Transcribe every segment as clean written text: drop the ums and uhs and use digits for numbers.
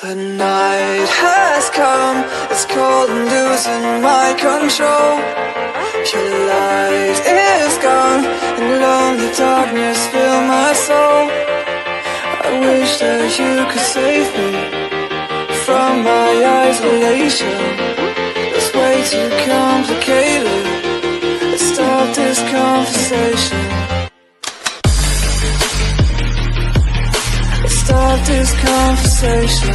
The night has come, it's cold and losing my control. Your light is gone, and lonely darkness fill my soul. I wish that you could save me from my isolation. It's way too complicated. Let's start this conversation. Let's start this conversation.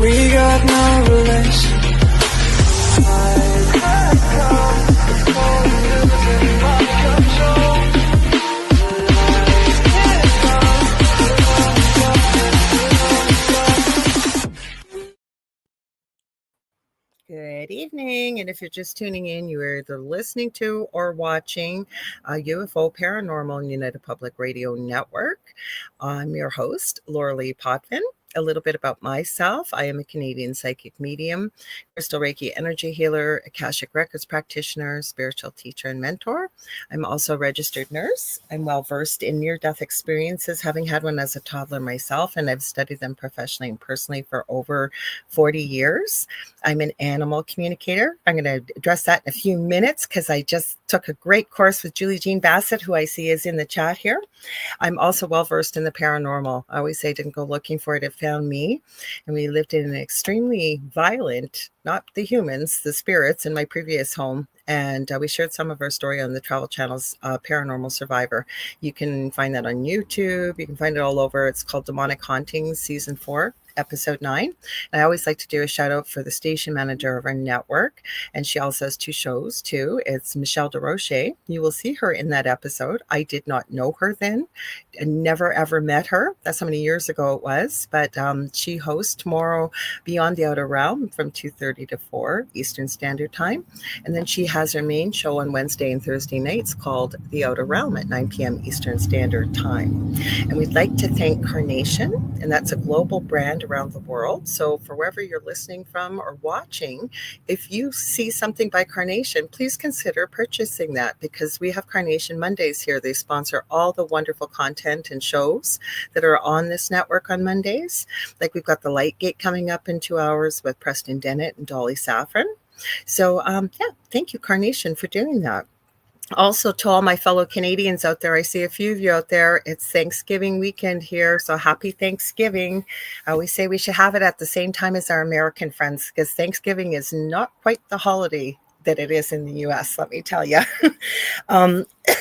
We got no relation. Good evening, and if you're just tuning in, you're either listening to or watching UFO Paranormal and United Public Radio Network. I'm your host, Laura Lee Potvin. A little bit about myself. I am a Canadian psychic medium, crystal Reiki energy healer, Akashic Records practitioner, spiritual teacher, and mentor. I'm also a registered nurse. I'm well versed in near-death experiences, having had one as a toddler myself, and I've studied them professionally and personally for over 40 years. I'm an animal communicator. I'm going to address that in a few minutes because I just took a great course with Julie Jean Bassett, who I see is in the chat here. I'm also well versed in the paranormal. I always say, didn't go looking for it, it found me. And we lived in an extremely violent, not the humans, the spirits in my previous home. And we shared some of our story on the Travel Channel's Paranormal Survivor. You can find that on YouTube. You can find it all over. It's called Demonic Hauntings, Season 4. Episode 9. And I always like to do a shout out for the station manager of our network. And she also has 2 shows too. It's Michelle DeRoche. You will see her in that episode. I did not know her then. I never ever met her. That's how many years ago it was. But she hosts tomorrow Beyond the Outer Realm from 2:30 to 4 Eastern Standard Time. And then she has her main show on Wednesday and Thursday nights called The Outer Realm at 9 p.m. Eastern Standard Time. And we'd like to thank Carnation, and that's a global brand around the world. So for wherever you're listening from or watching, if you see something by Carnation, please consider purchasing that, because we have Carnation Mondays here. They sponsor all the wonderful content and shows that are on this network on Mondays. Like we've got the Light Gate coming up in 2 hours with Preston Dennett and Dolly Saffron. So thank you, Carnation, for doing that. Also, to all my fellow Canadians out there, I see a few of you out there. It's Thanksgiving weekend here, so happy Thanksgiving. I always say we should have it at the same time as our American friends, because Thanksgiving is not quite the holiday that it is in the U.S., let me tell you.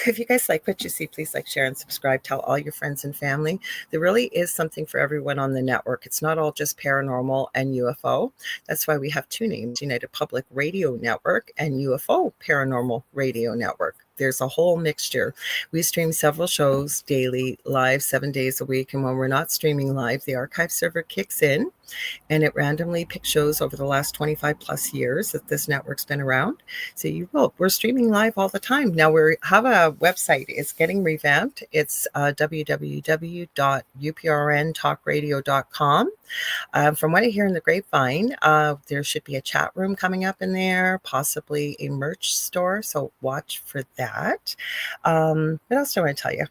If you guys like what you see, please like, share, and subscribe. Tell all your friends and family. There really is something for everyone on the network. It's not all just paranormal and UFO. That's why we have 2 names, United Public Radio Network and UFO Paranormal Radio Network. There's a whole mixture. We stream several shows daily, live 7 days a week. And when we're not streaming live, the archive server kicks in and it randomly picks shows over the last 25 plus years that this network's been around. So we're streaming live all the time. Now we have a website. It's getting revamped. It's www.uprntalkradio.com. From what I hear in the grapevine, there should be a chat room coming up in there, possibly a merch store. So watch for that. What else do I want to tell you?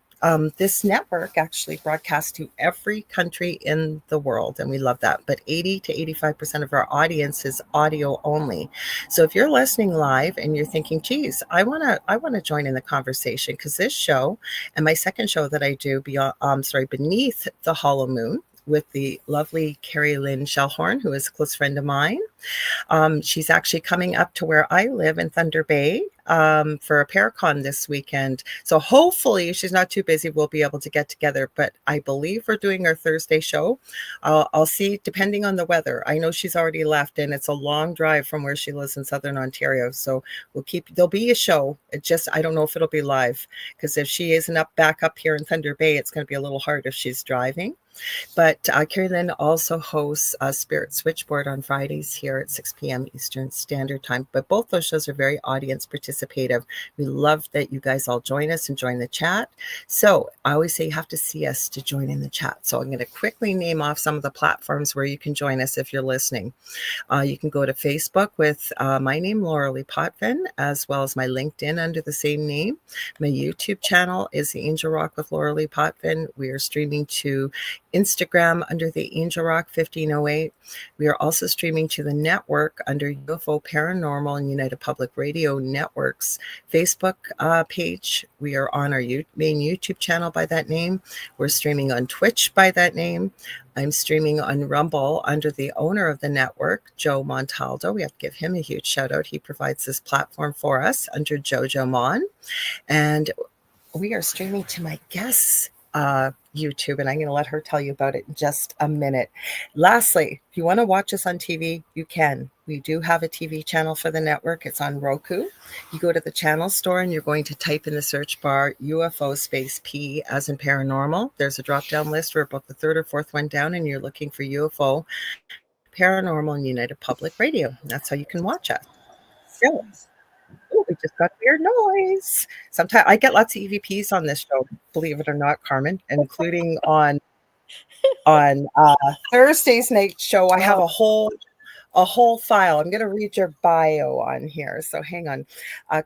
This network actually broadcasts to every country in the world, and we love that. But 80 to 85% of our audience is audio only. So if you're listening live and you're thinking, geez, I want to join in the conversation, because this show and my second show that I do Beneath the Hollow Moon, with the lovely Carrie Lynn Shellhorn, who is a close friend of mine. She's actually coming up to where I live in Thunder Bay for a Paracon this weekend. So hopefully she's not too busy. We'll be able to get together, but I believe we're doing our Thursday show. I'll see, depending on the weather. I know she's already left, and it's a long drive from where she lives in Southern Ontario. So there'll be a show. I don't know if it'll be live, because if she isn't back up here in Thunder Bay, it's going to be a little hard if she's driving. But Carrie Lynn also hosts Spirit Switchboard on Fridays here at 6 p.m. Eastern Standard Time. But both those shows are very audience participative. We love that you guys all join us and join the chat. So I always say you have to see us to join in the chat. So I'm going to quickly name off some of the platforms where you can join us if you're listening. You can go to Facebook with my name, Laura Lee Potvin, as well as my LinkedIn under the same name. My YouTube channel is the Angel Rock with Laura Lee Potvin. We are streaming to Instagram under the Angel Rock 1508. We are also streaming to the network under UFO Paranormal and United Public Radio Networks Facebook page. We are on our main YouTube channel by that name. We're streaming on Twitch by that name. I'm streaming on Rumble under the owner of the network, Joe Montaldo. We have to give him a huge shout out. He provides this platform for us under Jojo Mon. And we are streaming to my guest's YouTube, and I'm going to let her tell you about it in just a minute. Lastly, if you want to watch us on TV, you can. We do have a TV channel for the network. It's on Roku. You go to the channel store and you're going to type in the search bar UFO space P as in paranormal. There's a drop-down list. We're about the third or fourth one down, and you're looking for UFO Paranormal and United Public Radio. That's how you can watch us. So, we just got weird noise. Sometimes I get lots of EVPs on this show, believe it or not, Carmen, including on Thursday's night show. I have a whole file. I'm going to read your bio on here. So hang on.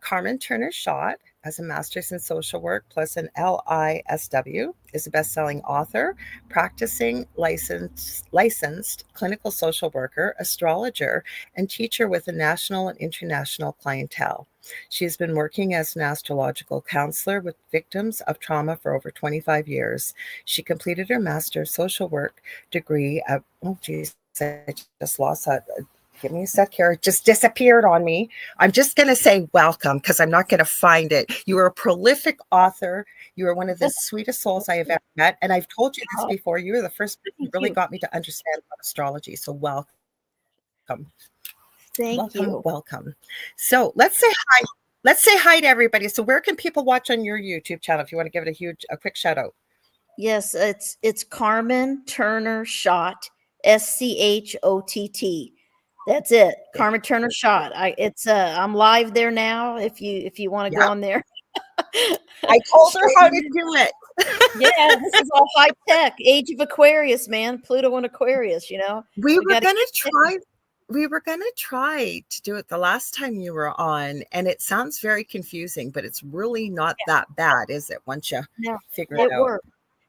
Carmen Turner-Schott has a master's in social work plus an LISW, is a best-selling author, practicing licensed clinical social worker, astrologer, and teacher with a national and international clientele. She has been working as an astrological counselor with victims of trauma for over 25 years. She completed her Master of Social Work degree at, I just lost that. Give me a sec here. It just disappeared on me. I'm just going to say welcome because I'm not going to find it. You are a prolific author. You are one of the sweetest souls I have ever met. And I've told you this before. You were the first person who really got me to understand about astrology. So welcome. Thank you. Welcome. So let's say hi. Let's say hi to everybody. So where can people watch on your YouTube channel if you want to give it a quick shout out? Yes, it's Carmen Turner-Schott, SCHOTT. That's it. Carmen Turner-Schott. I'm live there now if you want to go on there. I told her how to do it. Yeah, this is all high tech. Age of Aquarius, man. Pluto and Aquarius, We were going to try to do it the last time you were on, and it sounds very confusing, but it's really not that bad, is it? Once you figure it out. Worked.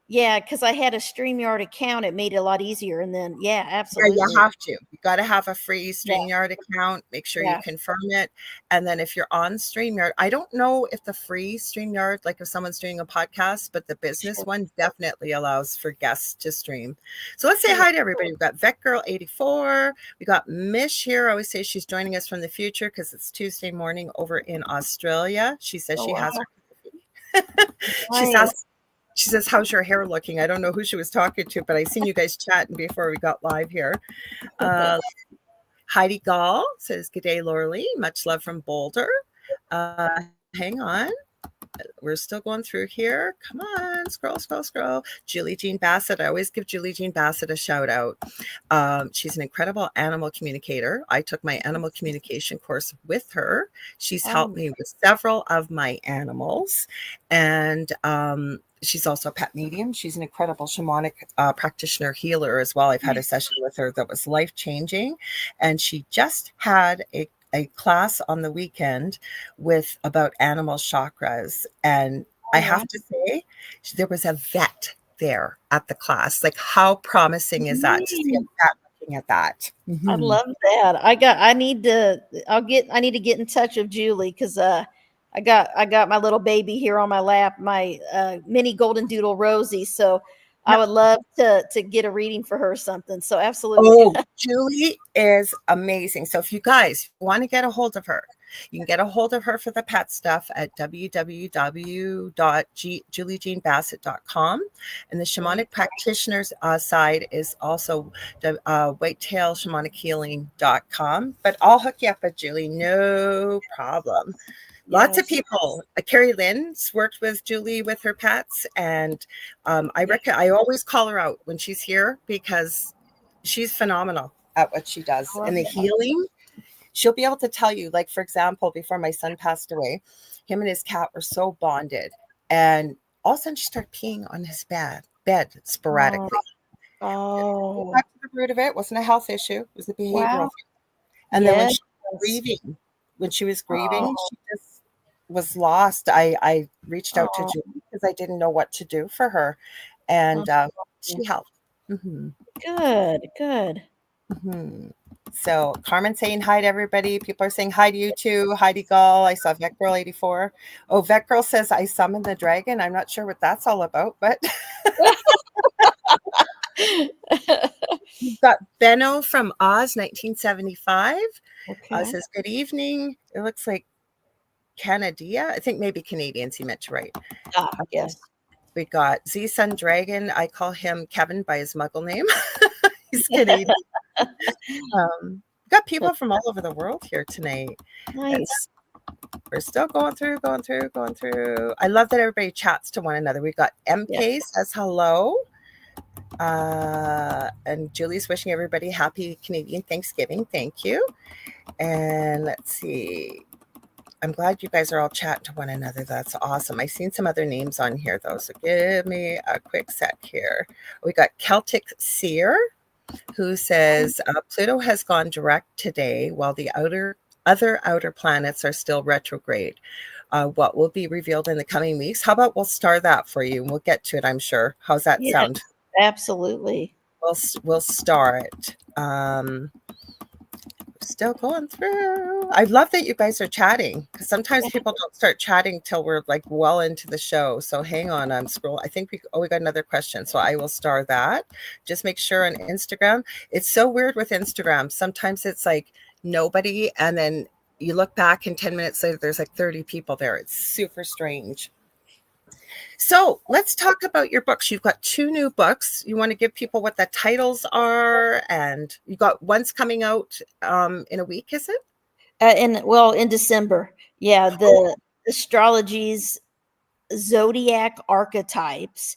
Yeah, because I had a StreamYard account. It made it a lot easier. And then, absolutely. Yeah, you have to. You got to have a free StreamYard account. Make sure you confirm it. And then if you're on StreamYard, I don't know if the free StreamYard, like if someone's doing a podcast, but the business one definitely allows for guests to stream. So let's say hi to everybody. We've got VetGirl84. We got Mish here. I always say she's joining us from the future because it's Tuesday morning over in Australia. She says has her. She says, how's your hair looking? I don't know who she was talking to, but I seen you guys chatting before we got live here. Heidi Gall says, good day, Laura Lee. Much love from Boulder. Hang on. We're still going through here. Come on, scroll. Julie Jean Bassett. I always give Julie Jean Bassett a shout out. She's an incredible animal communicator. I took my animal communication course with her. She's helped me with several of my animals. And she's also a pet medium. She's an incredible shamanic practitioner healer as well. I've had a session with her that was life-changing. And she just had a class on the weekend about animal chakras. And I have to say, there was a vet there at the class. Like, how promising is that to see a vet looking at that? I love that. I need to get in touch with Julie because I got my little baby here on my lap, my mini golden doodle Rosie. So I would love to get a reading for her or something. So absolutely. Oh, Julie is amazing. So if you guys want to get a hold of her, you can get a hold of her for the pet stuff at www.juliejeanbassett.com. And the shamanic practitioners side is also whitetailshamanichealing.com. But I'll hook you up with Julie, no problem. Lots of people. Carrie Lynn's worked with Julie with her pets, and I always call her out when she's here because she's phenomenal at what she does. And the healing, she'll be able to tell you, like, for example, before my son passed away, him and his cat were so bonded, and all of a sudden she started peeing on his bed sporadically. Back to the root of it, it wasn't a health issue, it was a behavioral thing. And then when she was grieving, she just was lost. I reached out to Julie because I didn't know what to do for her, and she helped. Good. So Carmen saying hi to everybody. People are saying hi to you too. Heidi Gull. I saw Vet Girl 84. Oh, Vet Girl says I summoned the dragon. I'm not sure what that's all about, but you've got Benno from Oz 1975. Says good evening. It looks like Canada. I think maybe Canadians he meant to write. Yes. We got Z Sun Dragon. I call him Kevin by his muggle name. He's Canadian. Got people from all over the world here tonight. Nice. We're still going through. I love that everybody chats to one another. We've got MK says hello. And Julie's wishing everybody happy Canadian Thanksgiving. Thank you. And let's see. I'm glad you guys are all chatting to one another. That's awesome. I've seen some other names on here, though, so give me a quick sec here. We got Celtic Seer, who says Pluto has gone direct today while the other outer planets are still retrograde. What will be revealed in the coming weeks? How about we'll star that for you, and we'll get to it, I'm sure. How's that sound? Absolutely. We'll star it. Still going through. I love that you guys are chatting, because sometimes people don't start chatting till we're like well into the show. So hang on, I'm scrolling. I think we got another question, so I will star that. Just make sure on Instagram. It's so weird with Instagram. Sometimes it's like nobody, and then you look back and 10 minutes later there's like 30 people there. It's super strange. So let's talk about your books. You've got 2 new books. You want to give people what the titles are, and you got one's coming out in a week, is it? In December. Yeah, the Astrology's Zodiac Archetypes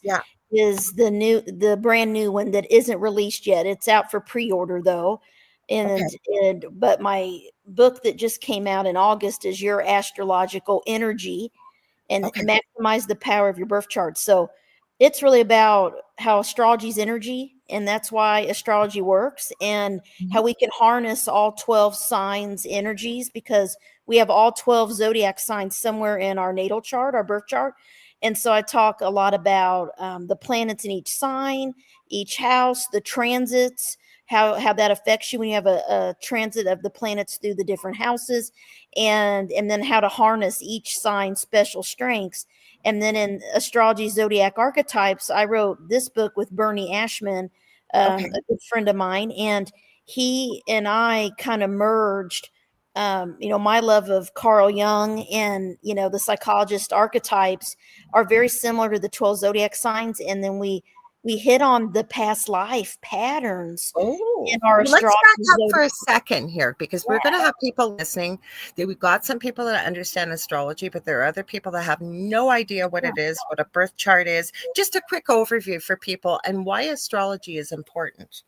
is the brand new one that isn't released yet. It's out for pre-order though. But my book that just came out in August is Your Astrological Energy, and maximize the power of your birth chart. So it's really about how astrology's energy, and that's why astrology works, and how we can harness all 12 signs energies, because we have all 12 zodiac signs somewhere in our natal chart, our birth chart. And so I talk a lot about the planets in each sign, each house, the transits, how that affects you when you have a transit of the planets through the different houses, and then how to harness each sign's special strengths. And then in Astrology Zodiac Archetypes, I wrote this book with Bernie Ashman, a good friend of mine, and he and I kind of merged my love of Carl Jung and, the psychologist archetypes are very similar to the 12 zodiac signs. And then we hit on the past life patterns in our astrology. Let's back up for a second here, because we're going to have people listening. We've got some people that understand astrology, but there are other people that have no idea what it is, what a birth chart is. Just a quick overview for people and why astrology is important.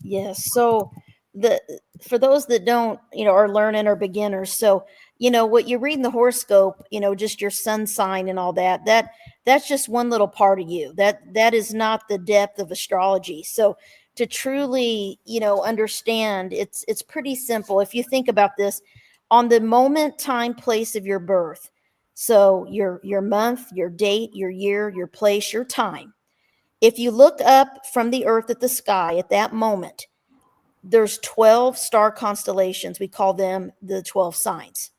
Yes. So for those that don't, are learning or beginners. So, what you read in the horoscope, just your sun sign and all that's just one little part of you. That is not the depth of astrology. So to truly, understand, it's pretty simple. If you think about this, on the moment, time, place of your birth. So your month, your date, your year, your place, your time. If you look up from the earth at the sky at that moment, there's 12 star constellations. We call them the 12 signs.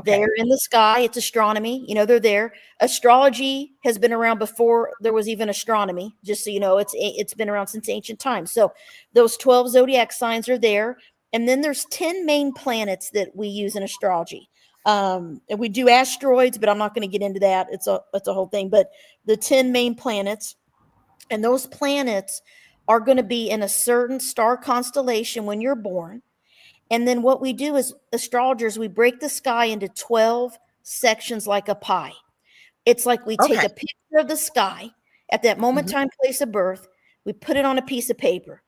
They're in the sky. It's astronomy. They're there. Astrology has been around before there was even astronomy. Just so you know, it's been around since ancient times. So those 12 zodiac signs are there. And then there's 10 main planets that we use in astrology. And we do asteroids, but I'm not going to get into that. It's a whole thing. But the 10 main planets, and those planets are going to be in a certain star constellation when you're born. And then what we do as astrologers, we break the sky into 12 sections like a pie. It's like we take Okay. a picture of the sky at that moment, Mhm. time, place of birth. We put it on a piece of paper,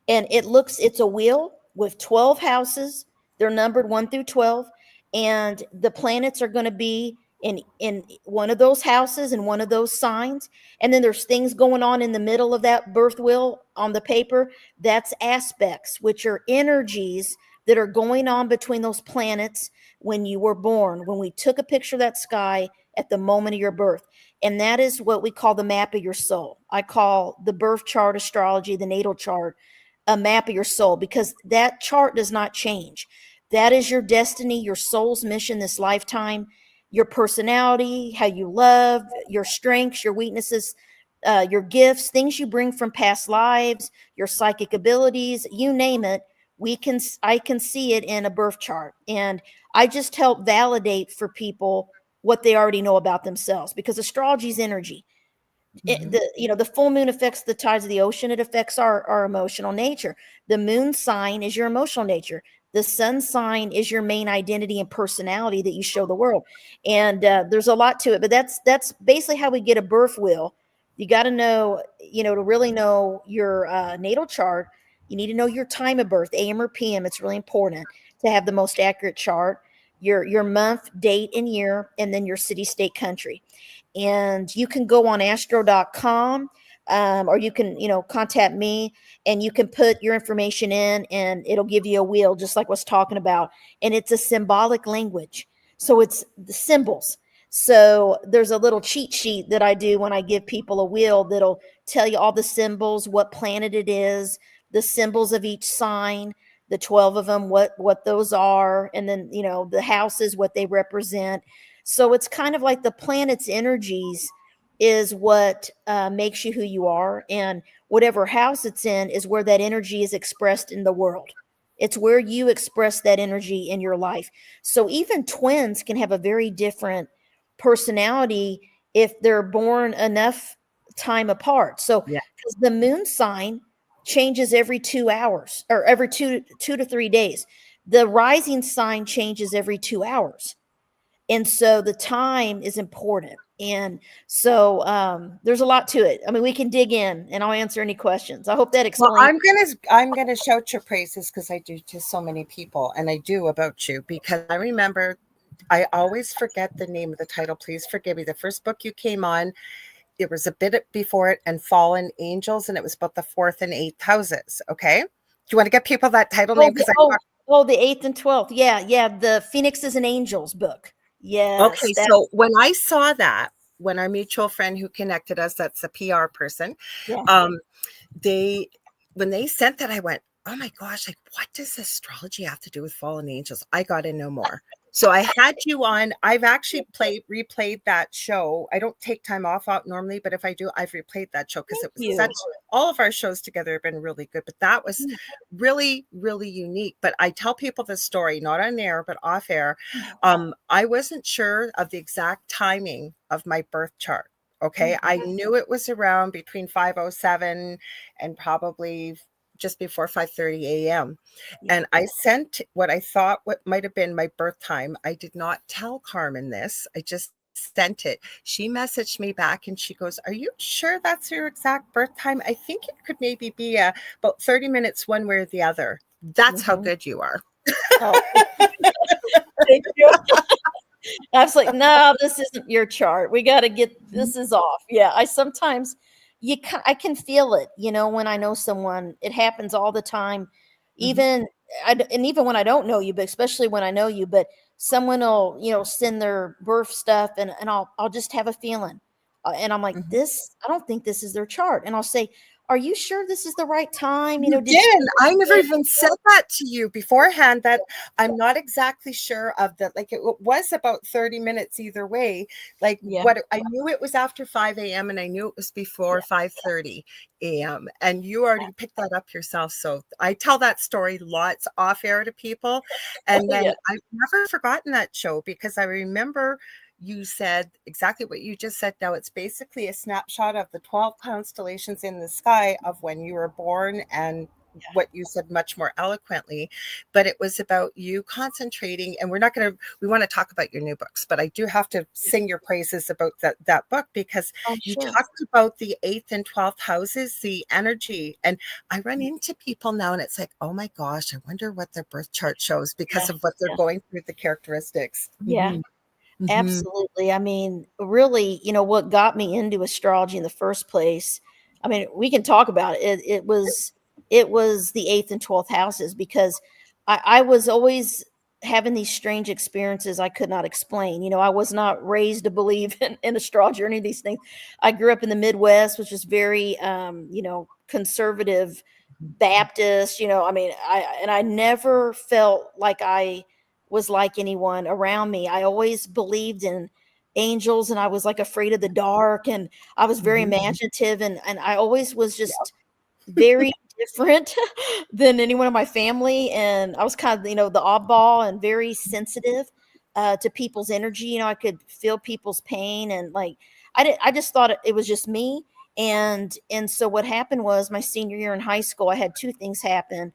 and it's a wheel with 12 houses. They're numbered 1 through 12, and the planets are going to be in one of those houses and one of those signs. And then there's things going on in the middle of that birth wheel on the paper. That's aspects, which are energies that are going on between those planets when you were born, when we took a picture of that sky at the moment of your birth. And that is what we call the map of your soul. I call the birth chart astrology, the natal chart, a map of your soul, because that chart does not change. That is your destiny, your soul's mission this lifetime, your personality, how you love, your strengths, your weaknesses, your gifts, things you bring from past lives, your psychic abilities, you name it. I can see it in a birth chart. And I just help validate for people what they already know about themselves, because astrology is energy. The full moon affects the tides of the ocean. It affects our emotional nature. The moon sign is your emotional nature. The sun sign is your main identity and personality that you show the world. And there's a lot to it, but that's basically how we get a birth wheel. You got to know, to really know your natal chart. You need to know your time of birth, AM or PM. It's really important to have the most accurate chart. Your month, date, and year, and then your city, state, country. And you can go on astro.com, or you can, contact me, and you can put your information in and it'll give you a wheel, just like I was talking about. And it's a symbolic language. So it's the symbols. So there's a little cheat sheet that I do when I give people a wheel that'll tell you all the symbols, what planet it is, the symbols of each sign, the 12 of them, what those are, and then, the houses, what they represent. So it's kind of like the planet's energies is what makes you who you are. And whatever house it's in is where that energy is expressed in the world. It's where you express that energy in your life. So even twins can have a very different personality if they're born enough time apart. So Yeah. because the moon sign changes every 2 hours, or every 2 to 3 days. The rising sign changes every 2 hours. And so the time is important. And so there's a lot to it. I mean, we can dig in and I'll answer any questions. I hope that Well, explains. I'm gonna shout your praises, because I do to so many people, and I do about you, because I remember, I always forget the name of the title. Please forgive me. The first book you came on, it was a bit before it, and Fallen Angels, and it was about the 4th and 8th houses. Okay, do you want to get people that title name? Because The 8th and 12th. Yeah. The Phoenixes and Angels book. Yes. Okay, so when I saw that, when our mutual friend who connected us, that's a PR person, Yeah. they when they sent that, I went, oh my gosh, like, what does astrology have to do with fallen angels? I got to know more. So I had you on. I've actually replayed that show. I don't take time off out normally, but if I do, I've replayed that show because it was all of our shows together have been really good, but that was really, really unique. But I tell people the story, not on air, but off air. I wasn't sure of the exact timing of my birth chart. Okay. I knew it was around between 5:07 and probably just before 5:30 a.m. And I sent what I thought what might have been my birth time. I did not tell Carmen this. I just sent it. She messaged me back and she goes, "Are you sure that's your exact birth time? I think it could maybe be about 30 minutes one way or the other." That's how good you are. Oh, thank you. I was like, no, this isn't your chart. We got to get this is off. Yeah, I sometimes I can feel it. When I know someone, it happens all the time. Even and even when I don't know you, but especially when I know you, but someone will send their birth stuff, and I'll just have a feeling, and I'm like, this. I don't think this is their chart, and I'll say, "Are you sure this is the right time?" I never even said that to you beforehand, that I'm not exactly sure of that. Like, it was about 30 minutes either way. Like, what I knew it was after 5 a.m. and I knew it was before 5:30 a.m. And you already picked that up yourself. So I tell that story lots off air to people. And then I've never forgotten that show, because I remember you said exactly what you just said. Now it's basically a snapshot of the 12 constellations in the sky of when you were born and what you said much more eloquently, but it was about you concentrating. And we want to talk about your new books, but I do have to sing your praises about that book, because you talked about the 8th and 12th houses, the energy. And I run into people now and it's like, oh my gosh, I wonder what their birth chart shows because of what they're going through, the characteristics. Yeah. Absolutely. I mean, really, what got me into astrology in the first place, I mean, we can talk about it. It was the 8th and 12th houses, because I was always having these strange experiences I could not explain. I was not raised to believe in astrology or any of these things. I grew up in the Midwest, which is very, conservative Baptist, I mean, I never felt like I was like anyone around me. I always believed in angels, and I was like afraid of the dark, and I was very imaginative, and I always was just very different than anyone in my family. And I was kind of, the oddball, and very sensitive to people's energy. I could feel people's pain, and like I just thought it was just me. And so what happened was, my senior year in high school, I had two things happen.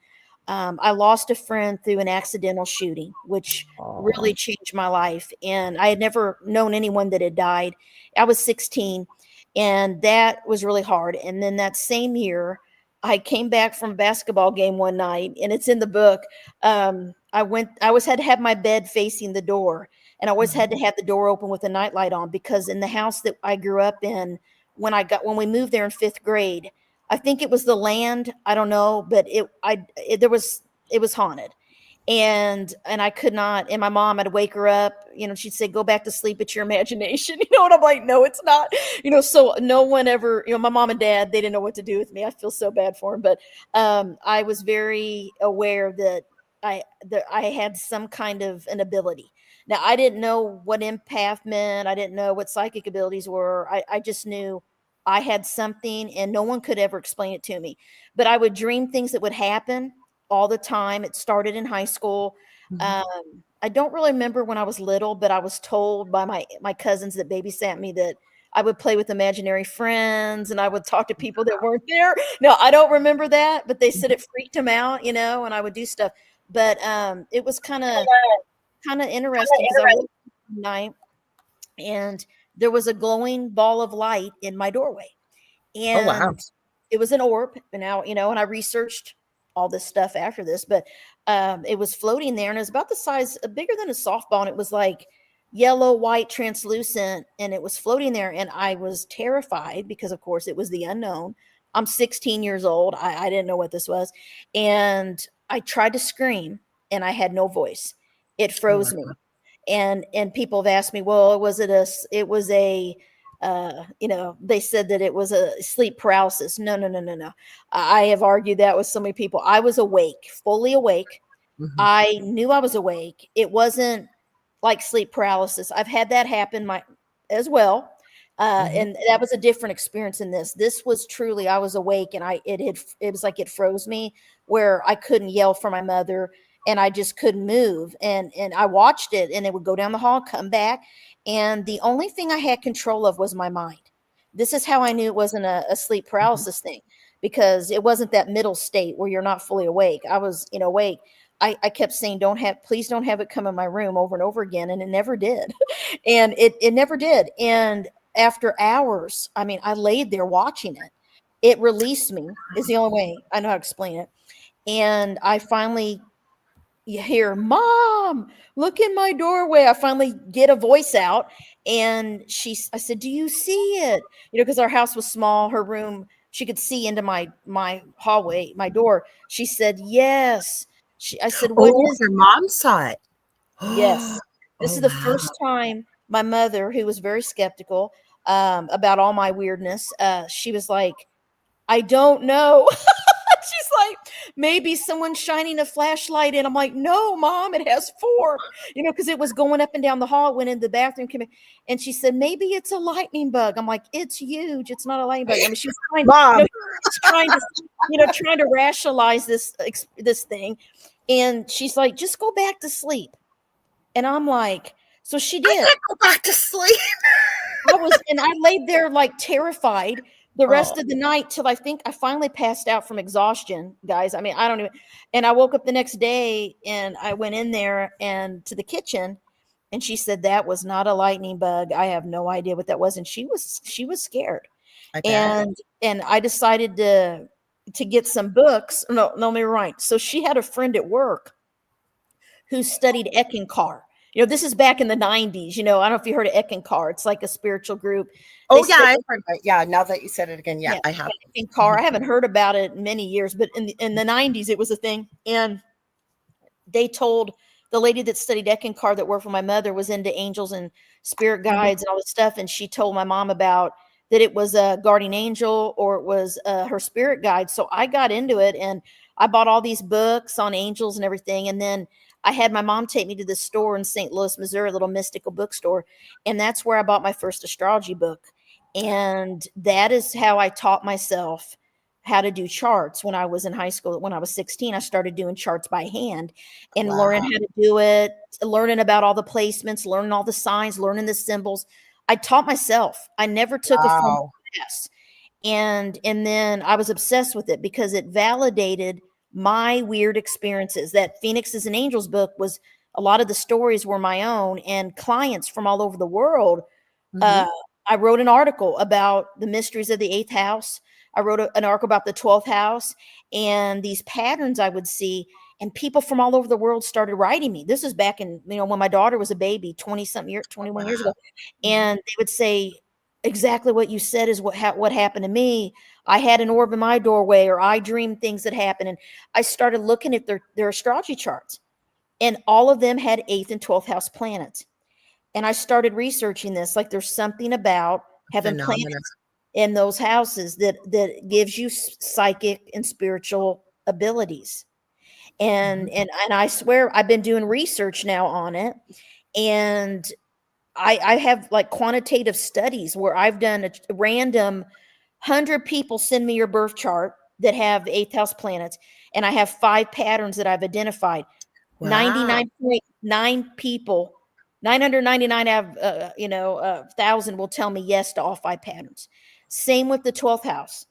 I lost a friend through an accidental shooting, which really changed my life. And I had never known anyone that had died. I was 16, and that was really hard. And then that same year, I came back from a basketball game one night, and it's in the book. I always had to have my bed facing the door, and I always had to have the door open with a nightlight on, because in the house that I grew up in, when we moved there in 5th grade, I think it was the land, I don't know, but it was haunted. And I could not, and my mom, I'd wake her up, she'd say, go back to sleep, it's your imagination, and I'm like, no, it's not, so no one ever, my mom and dad, they didn't know what to do with me. I feel so bad for them. But I was very aware that I had some kind of an ability. Now, I didn't know what empath meant. I didn't know what psychic abilities were. I just knew I had something, and no one could ever explain it to me. But I would dream things that would happen all the time. It started in high school. I don't really remember when I was little, but I was told by my cousins that babysat me that I would play with imaginary friends, and I would talk to people that weren't there. No, I don't remember that, but they said it freaked them out, and I would do stuff. But it was kind of interesting, because I woke up one night, and there was a glowing ball of light in my doorway. And it was an orb. And now, and I researched all this stuff after this, but it was floating there, and it was about the size, bigger than a softball, and it was like yellow, white, translucent, and it was floating there. And I was terrified, because of course it was the unknown. I'm 16 years old. I didn't know what this was. And I tried to scream, and I had no voice. It froze me. And people have asked me, well, they said that it was a sleep paralysis. No. I have argued that with so many people. I was awake, fully awake. I knew I was awake. It wasn't like sleep paralysis. I've had that happen as well. And that was a different experience in this. This was truly, I was awake, and it was like it froze me, where I couldn't yell for my mother, and I just couldn't move. And I watched it, and it would go down the hall, come back. And the only thing I had control of was my mind. This is how I knew it wasn't a sleep paralysis thing, because it wasn't that middle state where you're not fully awake. I was, awake. I kept saying, please don't have it come in my room, over and over again. And it never did. And it never did. And after hours, I mean, I laid there watching it. It released me, is the only way I know how to explain it. And I finally hear, Mom, look in my doorway. I finally get a voice out, and I said, do you see it? Because our house was small, her room, she could see into my hallway, my door. She said, yes. I said, what is your mom saw it? Yes. This is the first time my mother, who was very skeptical about all my weirdness, she was like, I don't know. She's like, maybe someone's shining a flashlight in. I'm like, no, Mom, it has 4, because it was going up and down the hall, went in the bathroom, came in, and she said, maybe it's a lightning bug. I'm like, it's huge. It's not a lightning bug. I mean, she was trying to rationalize this thing. And she's like, just go back to sleep. And I'm like, so she did. Go back to sleep. I laid there like terrified, the Oh, rest of the night till I think I finally passed out from exhaustion, guys. I mean, I don't even, and I woke up the next day and I went in there and to the kitchen and she said, that was not a lightning bug. I have no idea what that was. And she was scared. I bet. And I decided to get some books. No, let me right. So she had a friend at work who studied Eckankar. You know, this is back in the 90s. You know, I don't know if you heard of Eckankar. It's like a spiritual group. Oh, yeah, I've heard of it. Yeah, now that you said it again, yeah, Yeah, I have. Eckankar. I haven't heard about it in many years, but in the 90s, it was a thing. And they told the lady that studied Eckankar that worked for my mother was into angels and spirit guides and all this stuff. And she told my mom about that it was a guardian angel or it was her spirit guide. So I got into it and I bought all these books on angels and everything. And then I had my mom take me to this store in St. Louis, Missouri, a little mystical bookstore. And that's where I bought my first astrology book. And that is how I taught myself how to do charts when I was in high school. When I was 16, I started doing charts by hand and learning how to do it, learning about all the placements, learning all the signs, learning the symbols. I taught myself. I never took a formal class. And then I was obsessed with it because it validated my weird experiences. That Phoenixes and Angels book was a lot of the stories were my own and clients from all over the world. I wrote an article about the mysteries of the 8th house. I wrote an article about the 12th house and these patterns I would see. And people from all over the world started writing me. This is back in, you know, when my daughter was a baby, 20-something years, 21 years ago. And they would say, exactly what you said is what happened to me. I had an orb in my doorway, or I dreamed things that happened. And I started looking at their astrology charts. And all of them had 8th and 12th house planets. And I started researching this. Like there's something about having planets in those houses that gives you psychic and spiritual abilities. And I swear I've been doing research now on it. And I have like quantitative studies where I've done a random 100 people send me your birth chart that have 8th house planets. And I have 5 patterns that I've identified. 99.9 people, 999 out of 1,000 will tell me yes to all 5 patterns. Same with the 12th house.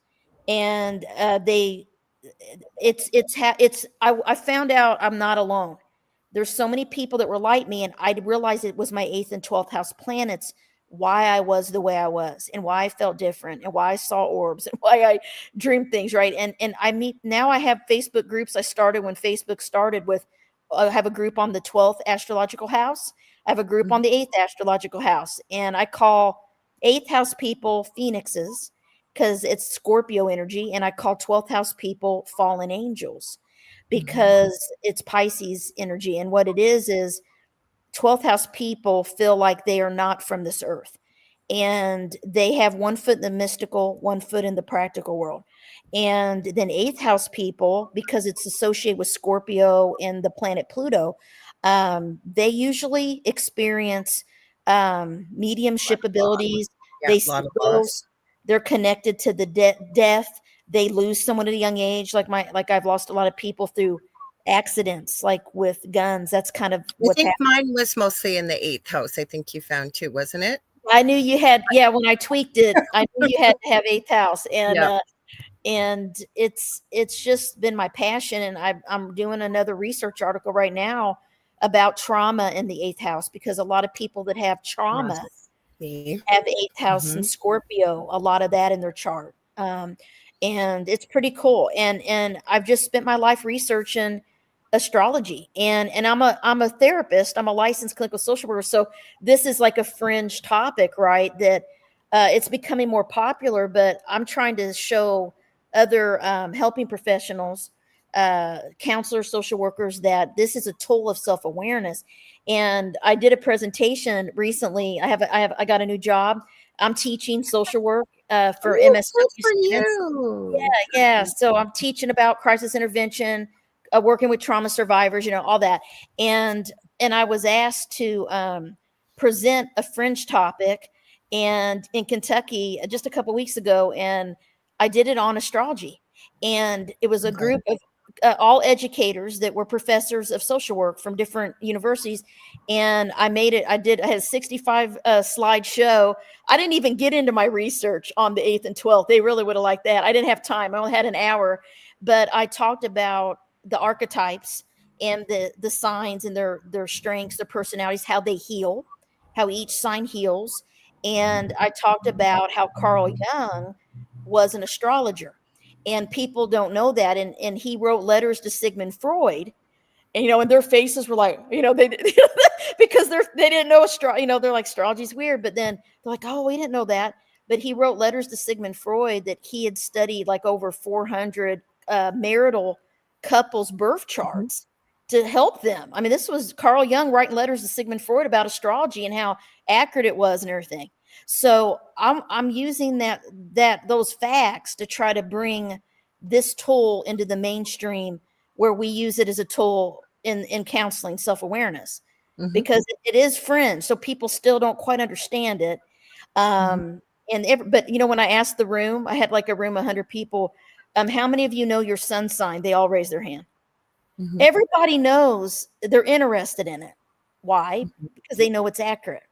And I found out I'm not alone. There's so many people that were like me, and I realized it was my 8th and 12th house planets why I was the way I was and why I felt different and why I saw orbs and why I dreamed things, right? And now I have Facebook groups. I started when Facebook started with I have a group on the 12th astrological house. I have a group on the 8th astrological house, and I call 8th house people Phoenixes because it's Scorpio energy, and I call 12th house people fallen angels because it's Pisces energy. And what it is 12th house people feel like they are not from this earth. And they have 1 foot in the mystical, 1 foot in the practical world. And then 8th house people, because it's associated with Scorpio and the planet Pluto, they usually experience mediumship abilities. They see ghosts. They're connected to the death. They lose someone at a young age. Like I've lost a lot of people through accidents, like with guns. That's kind of what's happening. Mine was mostly in the 8th house. I think you found too, wasn't it? I knew you had, when I tweaked it, I knew you had to have 8th house. And it's just been my passion. And I'm doing another research article right now about trauma in the 8th house, because a lot of people that have trauma have 8th house and Scorpio, a lot of that in their chart. And it's pretty cool. And I've just spent my life researching astrology, and I'm a therapist. I'm a licensed clinical social worker. So this is like a fringe topic, right? That it's becoming more popular, but I'm trying to show other helping professionals, counselors, social workers, that this is a tool of self-awareness. And I did a presentation recently. I got a new job. I'm teaching social work for MSW students. Yeah. So I'm teaching about crisis intervention, working with trauma survivors, all that. And I was asked to present a fringe topic and in Kentucky just a couple weeks ago, and I did it on astrology. And it was a group of all educators that were professors of social work from different universities. And I made it, I had a 65 slide show. I didn't even get into my research on the 8th and 12th. They really would have liked that. I didn't have time. I only had an hour, but I talked about the archetypes and the signs and their strengths, their personalities, how they heal, how each sign heals. And I talked about how Carl Jung was an astrologer, and people don't know that. And he wrote letters to Sigmund Freud, and and their faces were like, they because they didn't know they're like, astrology's weird, but then they're like, oh, we didn't know that. But he wrote letters to Sigmund Freud that he had studied like over 400 marital couples' birth charts to help them. I mean, this was Carl Jung writing letters to Sigmund Freud about astrology and how accurate it was and everything. So I'm using those facts to try to bring this tool into the mainstream, where we use it as a tool in counseling self-awareness, because it is fringe. So people still don't quite understand it. But when I asked the room, I had like a room of 100 people. How many of you know your sun sign? They all raised their hand. Everybody knows, they're interested in it. Why? Because they know it's accurate.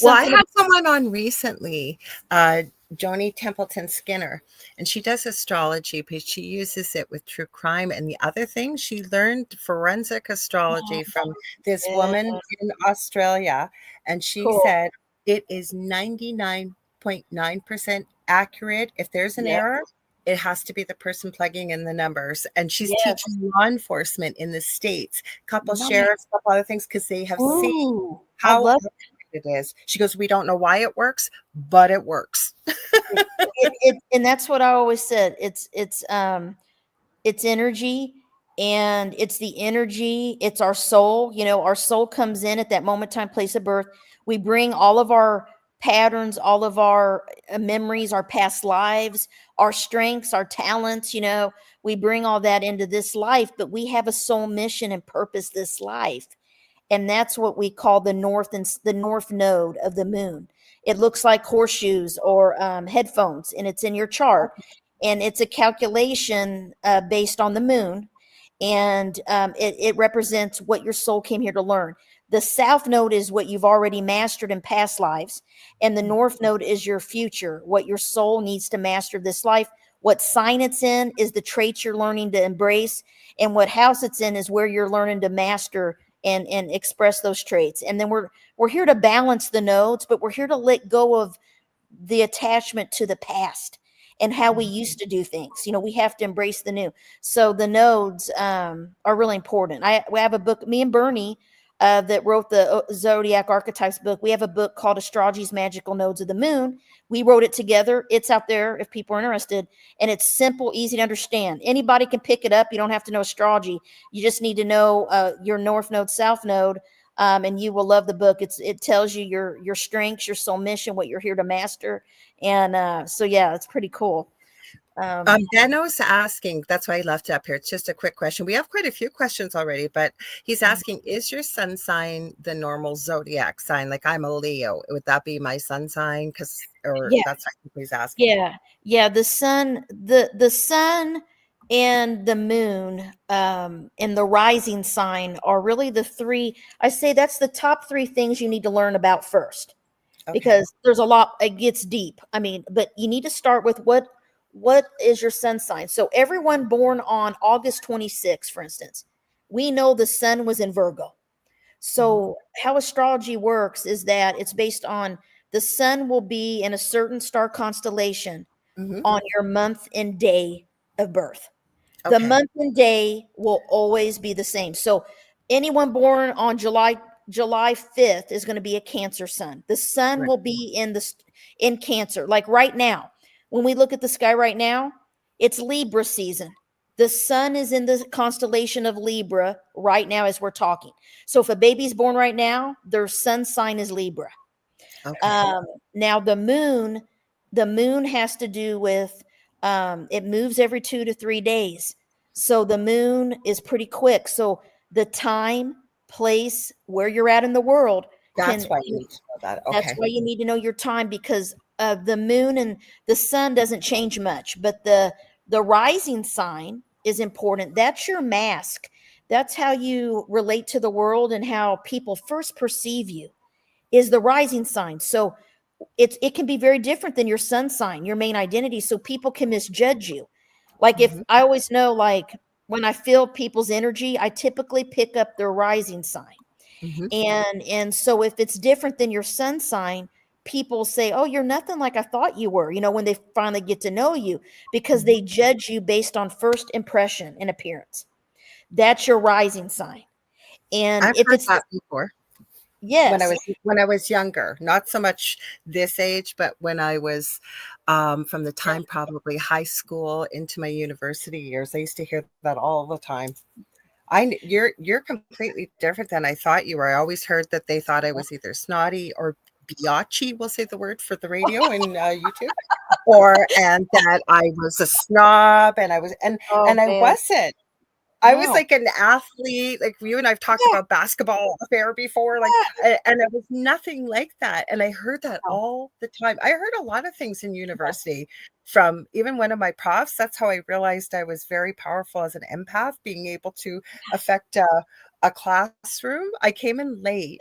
Well, I had someone on recently, Joni Templeton Skinner, and she does astrology, but she uses it with true crime. And the other thing, she learned forensic astrology from this woman in Australia, and she said it is 99.9% accurate. If there's an error, it has to be the person plugging in the numbers. And she's teaching law enforcement in the States, a couple sheriffs, a couple other things, because they have seen how it is. She goes, we don't know why it works, but it works. And that's what I always said. It's energy, and it's the energy. It's our soul. Our soul comes in at that moment, time, place of birth. We bring all of our patterns, all of our memories, our past lives, our strengths, our talents. We bring all that into this life, but we have a soul mission and purpose this life. And that's what we call the north node of the moon. It looks like horseshoes or headphones, and it's in your chart. And it's a calculation based on the moon. And it represents what your soul came here to learn. The south node is what you've already mastered in past lives. And the north node is your future, what your soul needs to master this life. What sign it's in is the traits you're learning to embrace. And what house it's in is where you're learning to master and express those traits. And then we're here to balance the nodes, but we're here to let go of the attachment to the past and how we used to do things. We have to embrace the new. So the nodes are really important. We have a book, me and Bernie, that wrote the Zodiac Archetypes book. We have a book called Astrology's Magical Nodes of the Moon. We wrote it together. It's out there if people are interested. And it's simple, easy to understand. Anybody can pick it up. You don't have to know astrology. You just need to know your north node, south node, and you will love the book. It tells you your strengths, your soul mission, what you're here to master. And so, yeah, it's pretty cool. Benno's asking, that's why I left it up here. It's just a quick question. We have quite a few questions already, but he's asking, is your sun sign the normal zodiac sign? Like, I'm a Leo. Would that be my sun sign? That's what he's asking. Yeah. The sun and the moon and the rising sign are really the three. I say that's the top three things you need to learn about first, because there's a lot. It gets deep. I mean, but you need to start with what is your sun sign. So everyone born on August 26th, for instance, we know the sun was in Virgo. So how astrology works is that it's based on the sun will be in a certain star constellation on your month and day of birth. The month and day will always be the same. So anyone born on July 5th is going to be a Cancer sun. The sun will be in Cancer. Like right now, when we look at the sky right now, it's Libra season. The sun is in the constellation of Libra right now as we're talking. So if a baby's born right now, their sun sign is Libra. Now the moon has to do with, it moves every 2 to 3 days. So the moon is pretty quick. So the time, place, where you're at in the world. That's why you need to know that. That's why you need to know your time, because the moon and the sun doesn't change much, but the rising sign is important. That's your mask. That's how you relate to the world and how people first perceive you is the rising sign. So it can be very different than your sun sign, your main identity. So people can misjudge you. Like if I always know, like when I feel people's energy, I typically pick up their rising sign. Mm-hmm. And so if it's different than your sun sign, people say, oh, you're nothing like I thought you were, when they finally get to know you, because they judge you based on first impression and appearance. That's your rising sign. And I've if heard it's that before. yes, When I was younger, not so much this age, but when I was from the time probably high school into my university years, I used to hear that all the time. You're completely different than I thought you were. I always heard that they thought I was either snotty or biatchy. We'll say the word for the radio and YouTube, and that I was a snob, and oh I man, wasn't. I was no, like an athlete, like you and I've talked yeah, about basketball affair before, like, and I was nothing like that. And I heard that no. all the time. I heard a lot of things in university from even one of my profs. That's how I realized I was very powerful as an empath, being able to affect a classroom. I came in late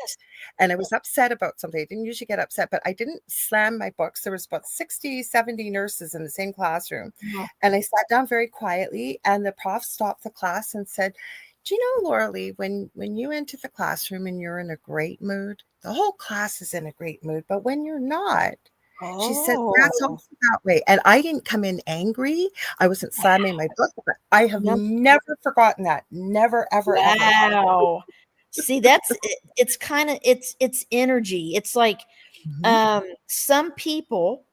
and I was upset about something. I didn't usually get upset, but I didn't slam my books. There was about 60, 70 nurses in the same classroom. No. And I sat down very quietly, and the prof stopped the class and said, do you know, Laura Lee, when you enter the classroom and you're in a great mood, the whole class is in a great mood. But when you're not, she said, that's Oh, also that way. And I didn't come in angry. I wasn't slamming my book. But I have no. never forgotten that. Never, ever, ever. Wow. See, it's kind of it's energy. It's like Mhm. some people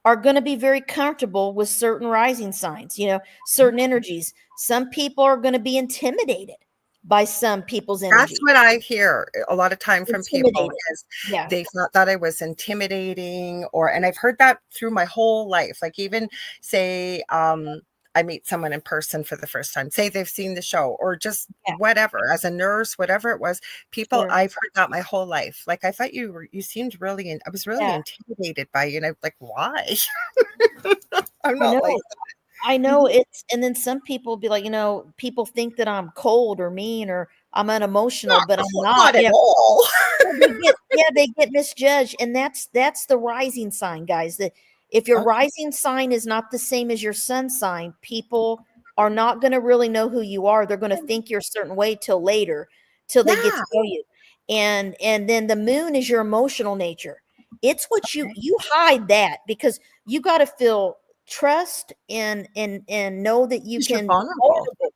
are going to be very comfortable with certain rising signs, certain energies. Some people are going to be intimidated by some people's That's energy. what I hear a lot of time from people Intimidated. is Yeah. they thought that I was intimidating, and I've heard that through my whole life. Like even say I meet someone in person for the first time, say they've seen the show or just Yeah. whatever, as a nurse, whatever it was, people, Sure. I've heard that my whole life. Like I thought you seemed really, I was really Yeah. intimidated by you. And I'm like, why? I'm I not know. like I that. know it's, and then some people be like, people think that I'm cold or mean or I'm unemotional, but I'm not. Not at all. Well, they get misjudged, and that's the rising sign, guys. That if your Okay. rising sign is not the same as your sun sign, people are not going to really know who you are. They're going to think you're a certain way till later, till they get Yeah. to know you. And then the moon is your emotional nature. It's what you hide that because you got to feel trust and know that you Because you're can be vulnerable. vulnerable.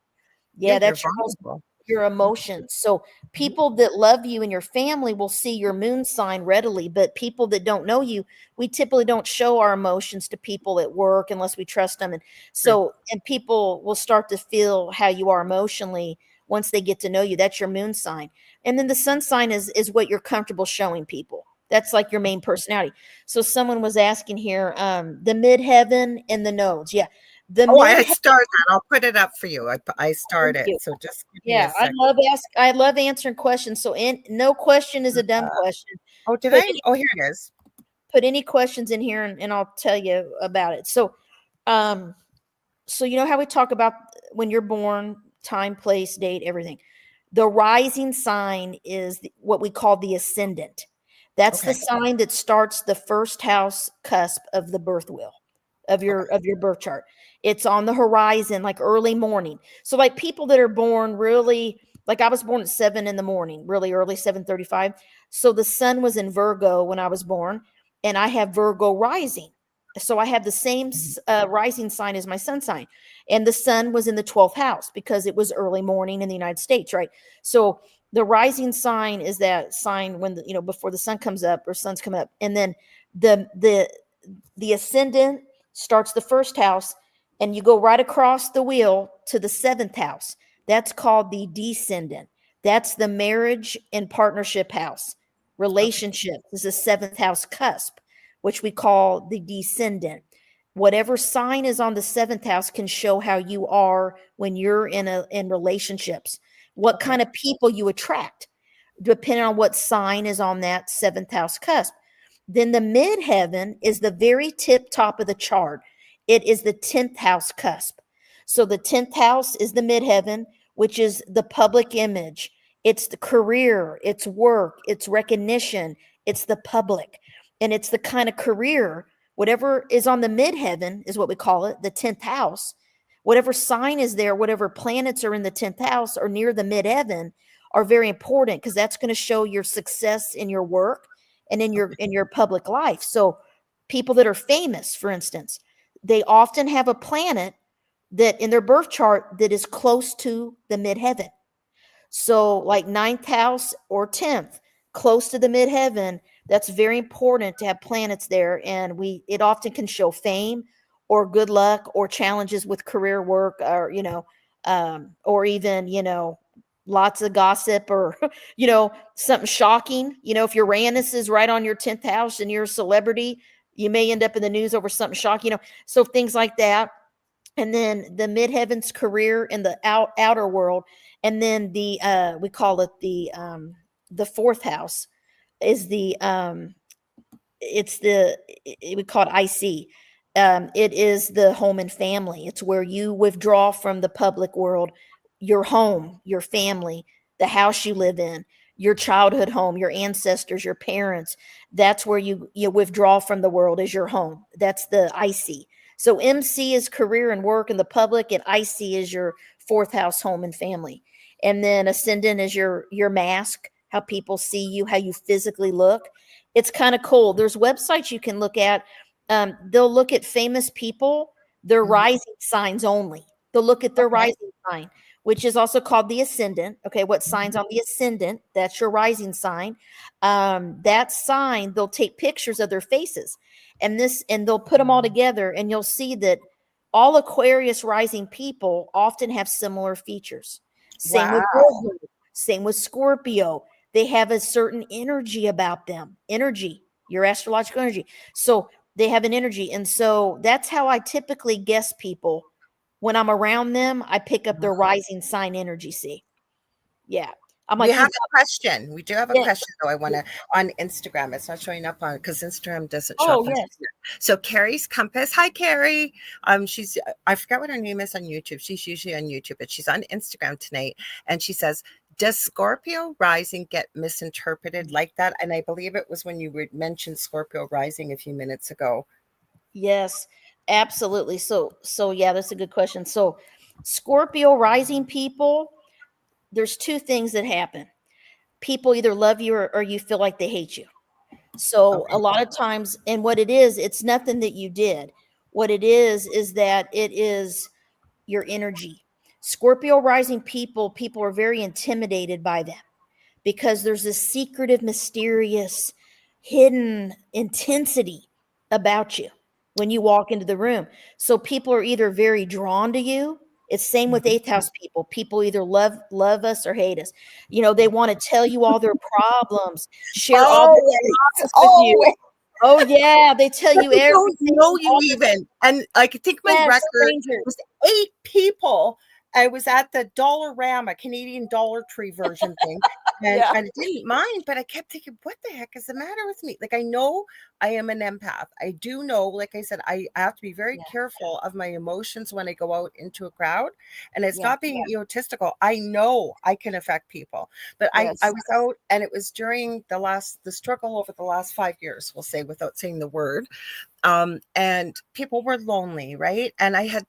Yeah, Yeah, you're that's vulnerable. your emotions. So people that love you and your family will see your moon sign readily, but people that don't know you, we typically don't show our emotions to people at work unless we trust them. And True. so, and people will start to feel how you are emotionally once they get to know you. That's your moon sign. And then the sun sign is what you're comfortable showing people. That's like your main personality. So someone was asking here, the midheaven and the nodes. Yeah. The Oh, I midheaven. started that. I'll put it up for you. I start it. So just give me a Yeah, second. I love answering questions. So no question is a dumb question. Oh, did Put I? any, Oh, here it is. put any questions in here and I'll tell you about it. Um, so you know how we talk about when you're born, time, place, date, everything. The rising sign is what we call the ascendant. That's the Okay. sign that starts the first house cusp of the birth wheel Okay. of your birth chart. It's on the horizon, like early morning. So like people that are born really, like I was born at 7 in the morning, really early, 7:35. So the sun was in Virgo when I was born, and I have Virgo rising. So I have the same rising sign as my sun sign. And the sun was in the 12th house because it was early morning in the United States, right? So the rising sign is that sign when before the sun comes up or sun's come up. And then the ascendant starts the first house and you go right across the wheel to the 7th house. That's called the descendant. That's the marriage and partnership house. Okay. Relationship is the 7th house cusp, which we call the descendant. Whatever sign is on the 7th house can show how you are when you're in relationships, what Okay. kind of people you attract, depending on what sign is on that 7th house cusp. Then the midheaven is the very tip top of the chart. It is the 10th house cusp. So the 10th house is the midheaven, which is the public image. It's the career, it's work, it's recognition, it's the public. And it's the kind of career, whatever is on the midheaven is what we call it, the 10th house. Whatever sign is there, whatever planets are in the 10th house or near the midheaven are very important, because that's going to show your success in your work and in your public life. So people that are famous, for instance, they often have a planet that in their birth chart that is close to the midheaven. So like 9th house or 10th, close to the midheaven, that's very important to have planets there. And it often can show fame or good luck or challenges with career work, or, or even, lots of gossip, or, something shocking. If Uranus is right on your 10th house and you're a celebrity, you may end up in the news over something shocking, so things like that. And then the midheaven's career in the outer world. And then the we call it the 4th house is we call it IC. It is the home and family. It's where you withdraw from the public world, your home, your family, the house you live in, your childhood home, your ancestors, your parents. That's where you withdraw from the world, is your home. That's the IC. So MC is career and work in the public, and IC is your 4th house, home and family. And then ascendant is your mask, how people see you, how you physically look. It's kind of cool. There's websites you can look at. They'll look at famous people, their rising signs only. They'll look at their rising sign, which is also called the ascendant. Okay, what signs on the ascendant? That's your rising sign. That sign, they'll take pictures of their faces, and they'll put them all together, and you'll see that all Aquarius rising people often have similar features. Same with Virgo, same with Scorpio. They have a certain energy about them. Energy, your astrological energy. So they have an energy. And so that's how I typically guess people. When I'm around them, I pick up their rising sign energy. See? Yeah. I'm like, We have a question. We do have a Yeah. question, though. I want to on Instagram. It's not showing up on because Instagram doesn't show Oh, up. yes. So Carrie's Compass. Hi, Carrie. She's I forget what her name is on YouTube. She's usually on YouTube, but she's on Instagram tonight. And she says, does Scorpio rising get misinterpreted like that? And I believe it was when you mentioned Scorpio rising a few minutes ago. Yes, absolutely. So yeah, that's a good question. So Scorpio rising people, there's two things that happen. People either love you, or you feel like they hate you. So a lot of times, and what it is, it's nothing that you did. What it is that it is your energy. Scorpio rising people are very intimidated by them, because there's this secretive, mysterious, hidden intensity about you when you walk into the room. So people are either very drawn to you. It's same with 8th house people. People either love us or hate us. They want to tell you all their problems, share all their problems with you. Oh yeah, they tell you everything. Don't know you even. And I think my record was 8 people. I was at the Dollarama, Canadian Dollar Tree version thing, and I didn't mind, but I kept thinking, what the heck is the matter with me? Like, I know I am an empath. I do know, like I said, I have to be very careful of my emotions when I go out into a crowd, and it's not being egotistical. I know I can affect people, but I was out, and it was during the struggle over the last 5 years, we'll say, without saying the word, and people were lonely, right? And I had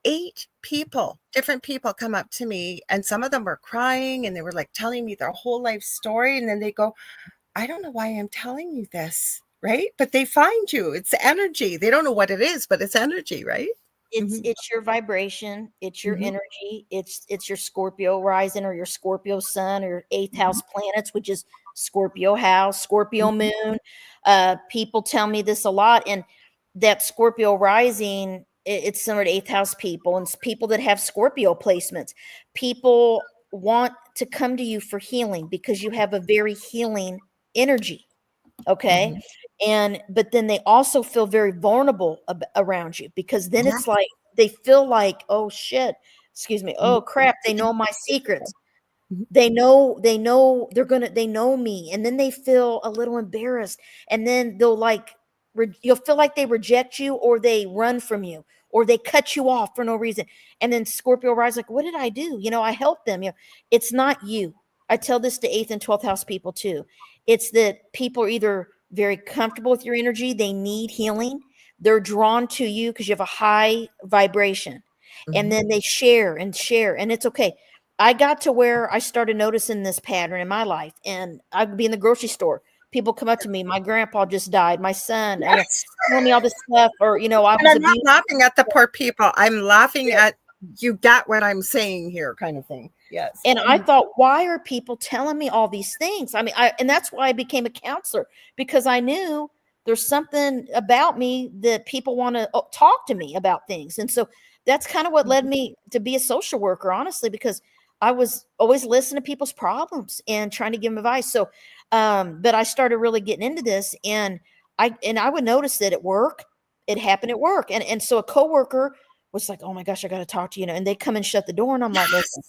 8 people, different people, come up to me, and some of them were crying, and they were like telling me their whole life story. And then they go, I don't know why I'm telling you this, right? But they find you. It's energy. They don't know what it is, but it's energy, right? It's your vibration, it's your energy, it's your Scorpio rising, or your Scorpio sun, or 8th house planets, which is Scorpio house, Scorpio moon. People tell me this a lot, and that Scorpio rising, it's similar to 8th house people, and people that have Scorpio placements. People want to come to you for healing because you have a very healing energy. Okay. But then they also feel very vulnerable around you, because then it's like they feel like, oh shit, excuse me, oh crap, they know my secrets. They know they know me, and then they feel a little embarrassed, and then they'll you'll feel like they reject you, or they run from you, or they cut you off for no reason. And then Scorpio rise, like, what did I do? I helped them. It's not you. I tell this to 8th and 12th house people too. It's that people are either very comfortable with your energy, they need healing, they're drawn to you because you have a high vibration, and then they share and share, and it's okay. I got to where I started noticing this pattern in my life, and I'd be in the grocery store. People come up to me. My grandpa just died. My son, Yes. telling me all this stuff, or I And was I'm not abused. laughing at the poor people. I'm laughing at you got what I'm saying here, kind of thing. Yes. And I thought, why are people telling me all these things? I mean, and that's why I became a counselor, because I knew there's something about me that people want to talk to me about things. And so that's kind of what led me to be a social worker, honestly, because I was always listening to people's problems and trying to give them advice. So, but I started really getting into this, and I would notice that at work, it happened at work. And so a coworker was like, oh my gosh, I got to talk to you, and they come and shut the door. And I'm like, listen,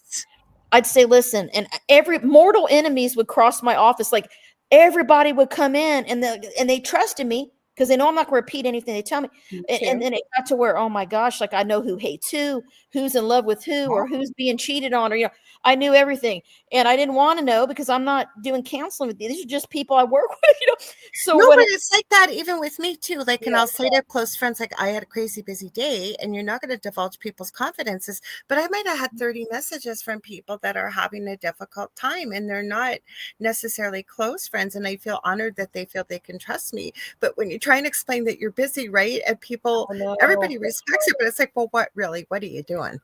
I'd say, listen, and every mortal enemies would cross my office. Like everybody would come in, and they trusted me because they know I'm not going to repeat anything they tell me. And then it got to where, oh my gosh, like I know who hates who, who's in love with who, or who's being cheated on, or I knew everything, and I didn't want to know because I'm not doing counseling with you. These are just people I work with, So no, but it's like that even with me too. Like, and I'll say to close friends, like, I had a crazy busy day, and you're not going to divulge people's confidences, but I might have had 30 messages from people that are having a difficult time, and they're not necessarily close friends, and I feel honored that they feel they can trust me. But when you try and explain that you're busy, right, and people, everybody respects it, but it's like, well, what are you doing?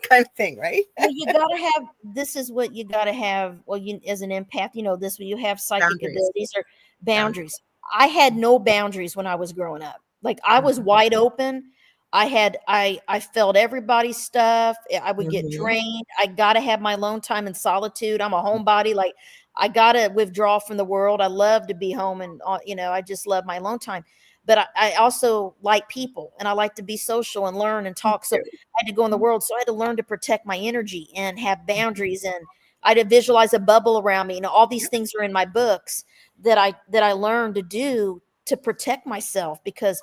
Kind of thing, right? Well, you gotta have. This is what you gotta have. Well, you as an empath, this. When you have psychic abilities or boundaries. I had no boundaries when I was growing up. Like I was wide open. I felt everybody's stuff. I would get drained. I gotta have my alone time and solitude. I'm a homebody. Like I gotta withdraw from the world. I love to be home, and I just love my alone time. But I also like people, and I like to be social and learn and talk. So I had to go in the world. So I had to learn to protect my energy and have boundaries. And I had to visualize a bubble around me. All these things are in my books that I learned to do to protect myself, because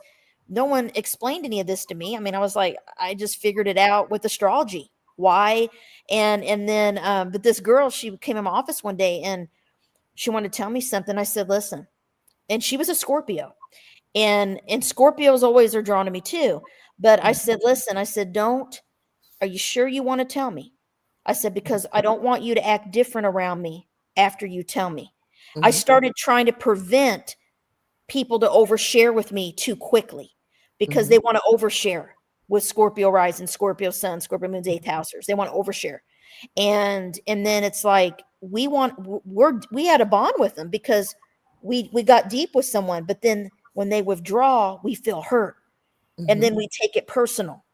no one explained any of this to me. I mean, I was like, I just figured it out with astrology. Why? And then, but this girl, she came in my office one day and she wanted to tell me something. I said, listen, and she was a Scorpio. And Scorpios always are drawn to me too. But I said, listen, I said, are you sure you want to tell me? I said, because I don't want you to act different around me after you tell me. I started trying to prevent people to overshare with me too quickly, because they want to overshare with Scorpio rising, Scorpio sun, Scorpio moon's 8th housers. They want to overshare. And then it's like, we had a bond with them because we got deep with someone, but then when they withdraw, we feel hurt, and then we take it personal.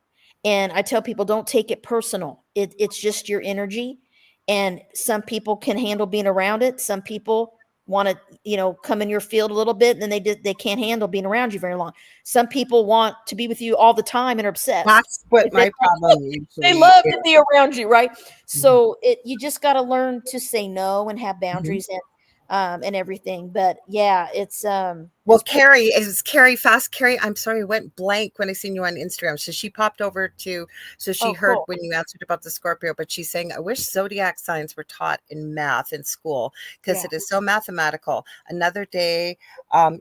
And I tell people, don't take it personal. It's just your energy, and some people can handle being around it. Some people want to, come in your field a little bit, and then they can't handle being around you very long. Some people want to be with you all the time and are obsessed. That's what my problem usually they love to be around you, right? So you just got to learn to say no and have boundaries and everything. But yeah, it's well, Carrie fast. Carrie, I'm sorry, I went blank when I seen you on Instagram. So she popped over so she heard when you answered about the Scorpio, but she's saying, I wish zodiac signs were taught in math in school, because it is so mathematical. Another day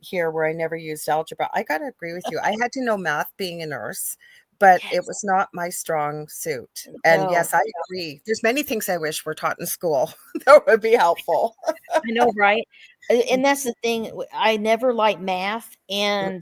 here where I never used algebra. I got to agree with you. I had to know math being a nurse, but it was not my strong suit. And yes, I agree. There's many things I wish were taught in school that would be helpful. I know, right? And that's the thing. I never liked math, and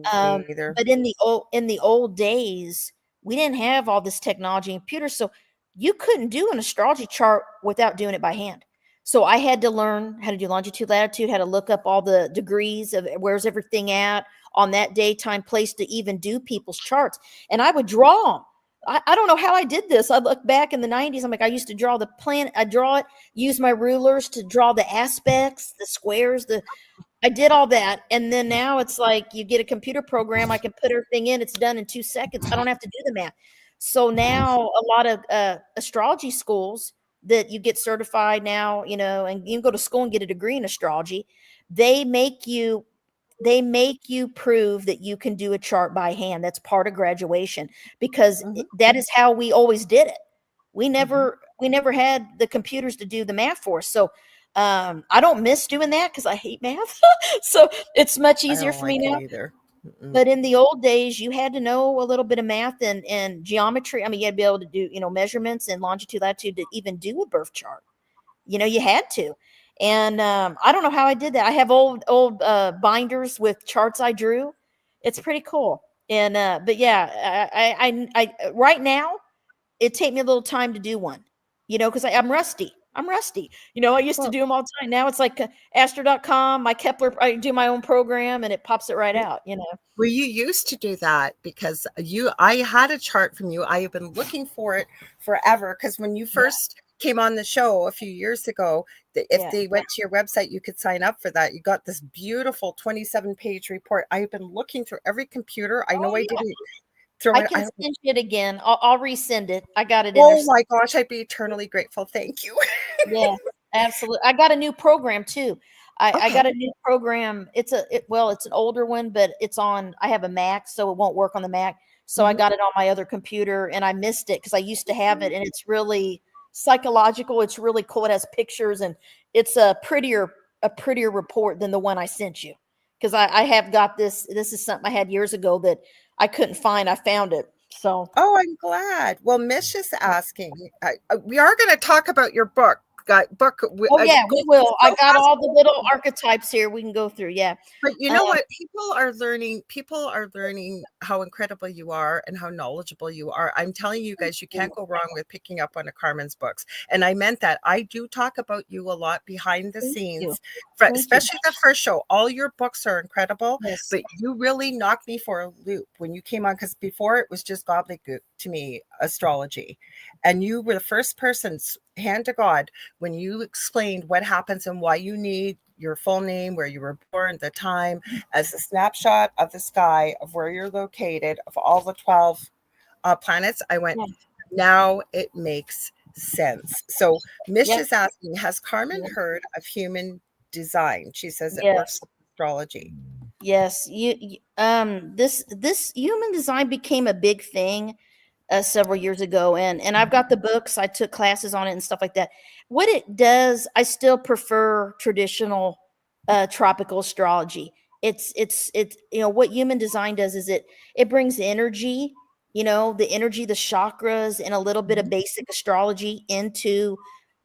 but in the old days, we didn't have all this technology and computers, so you couldn't do an astrology chart without doing it by hand. So I had to learn how to do longitude, latitude, how to look up all the degrees of where's everything at on that day, time, place to even do people's charts. And I would draw them. I don't know how I did this. I look back in the 90s. I'm like, I used to draw the planet. I draw it, use my rulers to draw the aspects, the squares, I did all that. And then now it's like you get a computer program. I can put everything in. It's done in 2 seconds. I don't have to do the math. So now a lot of astrology schools that you get certified now, and you can go to school and get a degree in astrology. They make you they make you prove that you can do a chart by hand. That's part of graduation, because that is how we always did it. We never had the computers to do the math for us. So I don't miss doing that because I hate math. So it's much easier for me now. Either. But in the old days, you had to know a little bit of math and geometry. I mean, you had to be able to do, measurements and longitude, latitude to even do a birth chart. You had to. And I don't know how I did that. I have old binders with charts I drew. It's pretty cool. And but yeah, I right now it take me a little time to do one, because I'm rusty. I used to do them all the time. Now it's like astro.com, my Kepler, I do my own program and it pops it right out. Well, you used to do that because I had a chart from you. I have been looking for it forever, because when you first came on the show a few years ago, if they went to your website, you could sign up for that. You got this beautiful 27-page report. I've been looking through every computer. I know I didn't throw I it. can send you it again. I'll resend it. I got it in Oh there. my gosh, I'd be eternally grateful. Thank you. Yeah, absolutely. I got a new program too. I got a new program. It's an older one, but I have a Mac, so it won't work on the Mac. So I got it on my other computer and I missed it because I used to have it, and it's really psychological. It's really cool. It has pictures and it's a prettier report than the one I sent you. Because I have got this. This is something I had years ago that I couldn't find. I found it. So. Oh, I'm glad. Well, Mish is asking. We are going to talk about your book. Oh yeah, we will. I got all the little archetypes here. We can go through. Yeah. But you know what? People are learning how incredible you are and how knowledgeable you are. I'm telling you guys, you can't go wrong with picking up one of Carmen's books. And I meant that. I do talk about you a lot behind the scenes, especially the first show. All your books are incredible, but you really knocked me for a loop when you came on, because before it was just gobbledygook to me, astrology. And you were the first person, hand to God, when you explained what happens and why you need your full name, where you were born, the time, as a snapshot of the sky of where you're located, of all the 12 planets. I went, now it makes sense. So Mish is asking, has Carmen heard of human design? She says it works with astrology. Yes, this human design became a big thing several years ago, and I've got the books. I took classes on it and stuff like that. What it does, I still prefer traditional tropical astrology. It's what human design does is it brings energy, the energy, the chakras, and a little bit of basic astrology into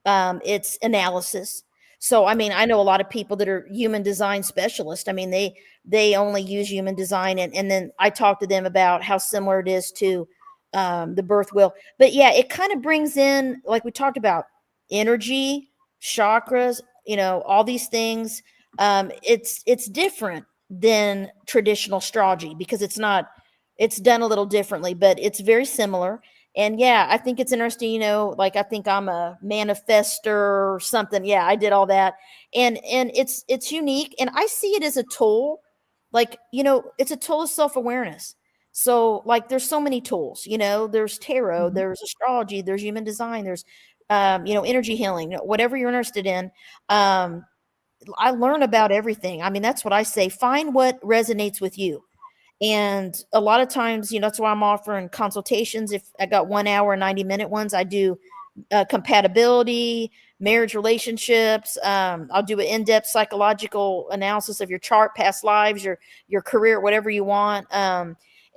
its analysis. So, I mean, I know a lot of people that are human design specialists. I mean, they only use human design, and then I talk to them about how similar it is to the birth wheel. But yeah, it kind of brings in, like we talked about, energy, chakras, all these things. It's different than traditional astrology because it's done a little differently, but it's very similar. And yeah, I think it's interesting, like I think I'm a manifester or something. Yeah, I did all that. And it's unique. And I see it as a tool, like, it's a tool of self-awareness. So like there's so many tools, there's tarot, there's astrology, there's human design, there's energy healing, whatever you're interested in. I learn about everything. I mean, that's what I say. Find what resonates with you. And a lot of times, that's why I'm offering consultations. If I got 1 hour, 90-minute ones, I do compatibility, marriage, relationships. I'll do an in-depth psychological analysis of your chart, past lives, your career, whatever you want.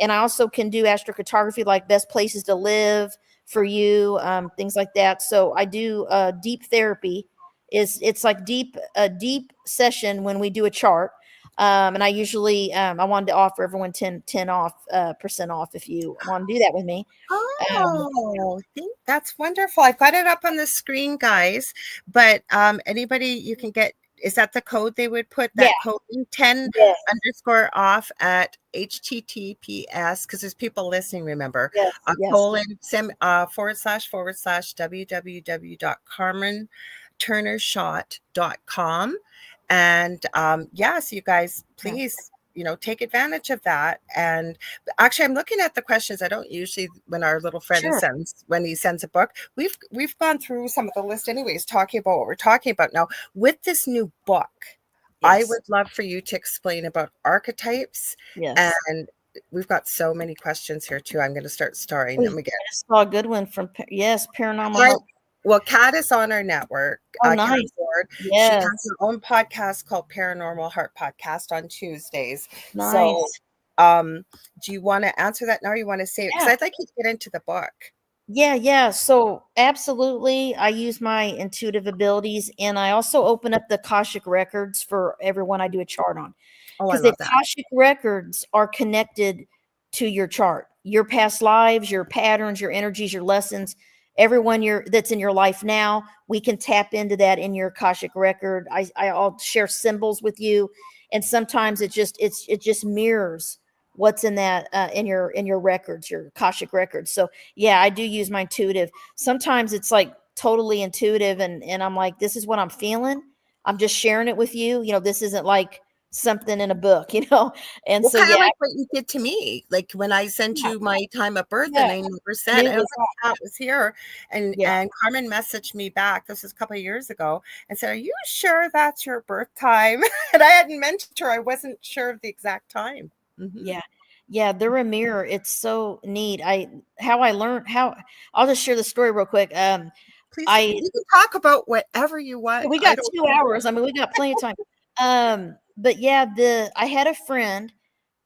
And I also can do astrocartography, like best places to live for you, things like that. So I do deep therapy. It's like a deep session when we do a chart. And I usually, I wanted to offer everyone 10 percent off if you want to do that with me. Oh, that's wonderful. I've got it up on the screen, guys, but anybody, you can get, is that the code they would put? That code 10 underscore off at HTTPS, because there's people listening, remember, colon / www.carmenturnerschott.com. And so you guys, please, take advantage of that. And actually, I'm looking at the questions. I don't usually, when our little friend when he sends a book, we've gone through some of the list anyways, talking about what we're talking about now with this new book. I Yes. would love for you to explain about archetypes. Yes. And we've got so many questions here too. I'm going to start starring them again. I just saw a good one from Paranormal I, Heart. well, Kat is on our network, Oh, Kat nice. Ford. She has Yes. her own podcast called Paranormal Heart Podcast on Tuesdays. So, Nice. do you want to answer that now? Or you want to say it? Because Yeah. I'd like you to get into the book. Yeah. So absolutely, I use my intuitive abilities, and I also open up the Akashic records for everyone I do a chart on, Oh, I because the love that. Akashic records are connected to your chart, your past lives, your patterns, your energies, your lessons. Everyone that's in your life now, we can tap into that in your Akashic record. I'll share symbols with you, and sometimes it just mirrors what's in that in your records, your Akashic records. So yeah, I do use my intuitive. Sometimes it's like totally intuitive, and I'm like, this is what I'm feeling. I'm just sharing it with you. This isn't like something in a book, And Well, so kind yeah, of like what you did to me. Like when I sent yeah, you my time of birth yeah. and I never said, Knew I it don't was think Kat was here. And yeah. Carmen messaged me back, this was a couple of years ago, and said, "Are you sure that's your birth time?" And I hadn't mentioned her. I wasn't sure of the exact time. Mm-hmm. Yeah. Yeah, they're a mirror. It's so neat. I'll just share the story real quick. Please, I you can talk about whatever you want. We I got don't 2 hours. I mean, we got plenty of time. But yeah, I had a friend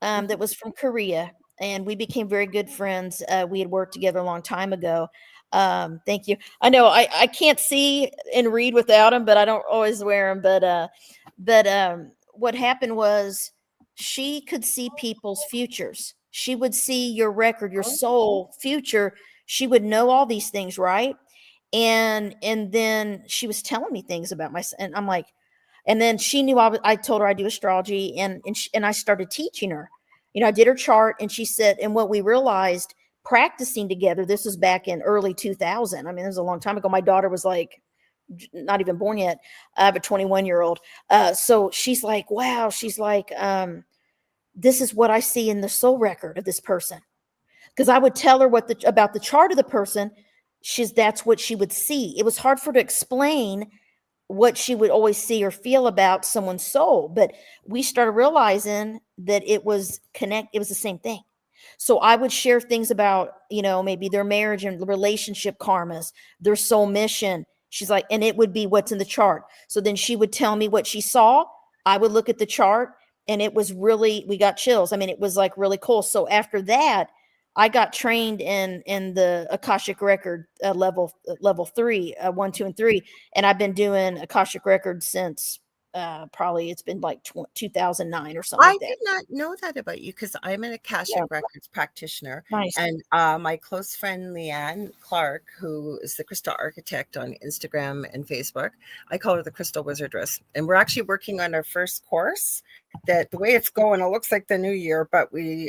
that Mhm. was from Korea, and we became very good friends. We had worked together a long time ago. Thank you. I know I can't see and read without them, but I don't always wear them. But what happened was she could see people's futures. She would see your record, your soul future. She would know all these things, right? And then she was telling me things about myself, and I'm like, and then she knew I told her I do astrology, and I started teaching her. I did her chart, and she said, and what we realized practicing together, this was back in early 2000. I mean, this was a long time ago. My daughter was like not even born yet. I have a 21-year-old. So she's like, wow. She's like, this is what I see in the soul record of this person, because I would tell her about the chart of the person. That's what she would see. It was hard for her to explain what she would always see or feel about someone's soul, but we started realizing that it was the same thing. So I would share things about, maybe their marriage and relationship karmas, their soul mission. She's like, and it would be what's in the chart. So then she would tell me what she saw. I would look at the chart, and it was really, we got chills. I mean, it was like really cool. So after that, I got trained in the Akashic record level 3, 1, 2, and 3, and I've been doing Akashic records since probably it's been like 2009 or something I like that. did not know that about you because I'm an Akashic Yeah, Records practitioner. nice. And my close friend Leanne Clark, who is the Crystal Architect on Instagram and Facebook, I call her the Crystal Wizardress. And we're actually working on our first course. That the way it's going, it looks like the new year, but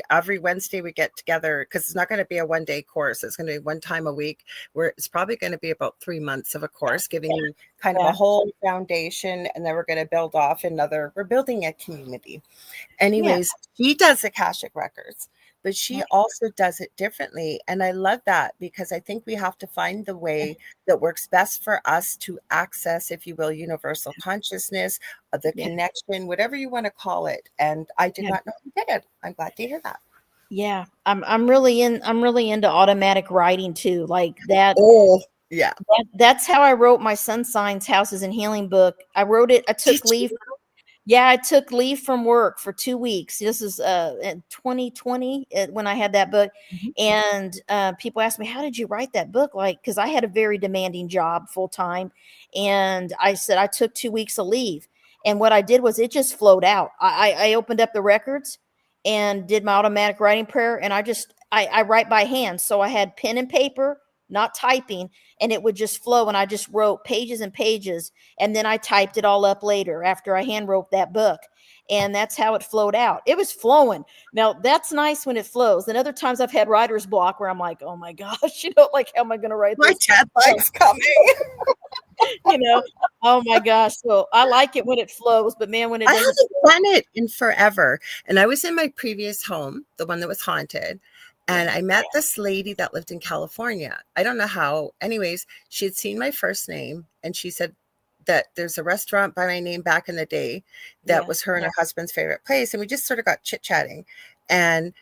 every Wednesday we get together because it's not going to be a 1-day course. It's going to be one time a week, where it's probably going to be about 3 months of a course, giving you kind of Yeah. a whole foundation, and then we're going to build off we're building a community. Yeah. Anyways, she does Akashic records, but she also does it differently. And I love that because I think we have to find the way that works best for us to access, if you will, universal consciousness, the Yeah. connection, whatever you want to call it. And I did Yeah. not know you did it. I'm glad to hear that. Yeah. I'm really into automatic writing too. Like that. Oh, yeah. That's how I wrote my sun signs, houses, and healing book. I wrote it. I took Did leave. you? Yeah, I took leave from work for 2 weeks. This is in 2020 when I had that book. Mhm. And people asked me, how did you write that book? Like, because I had a very demanding job full time. And I said, I took 2 weeks of leave. And what I did was it just flowed out. I opened up the records and did my automatic writing prayer. And I write by hand. So I had pen and paper, not typing, and it would just flow. And I just wrote pages and pages, and then I typed it all up later after I hand wrote that book. And that's how it flowed out. It was flowing. Now that's nice when it flows. And other times I've had writer's block where I'm like, oh my gosh, like, how am I going to write My this? deadline's coming. you know, oh my gosh. So I like it when it flows, but man, when it I doesn't haven't flow, done it in forever. And I was in my previous home, the one that was haunted. And I met this lady that lived in California. I don't know how. Anyways, she had seen my first name and she said, that there's a restaurant by my name back in the day that was her and her husband's favorite place. And we just sort of got chit-chatting. And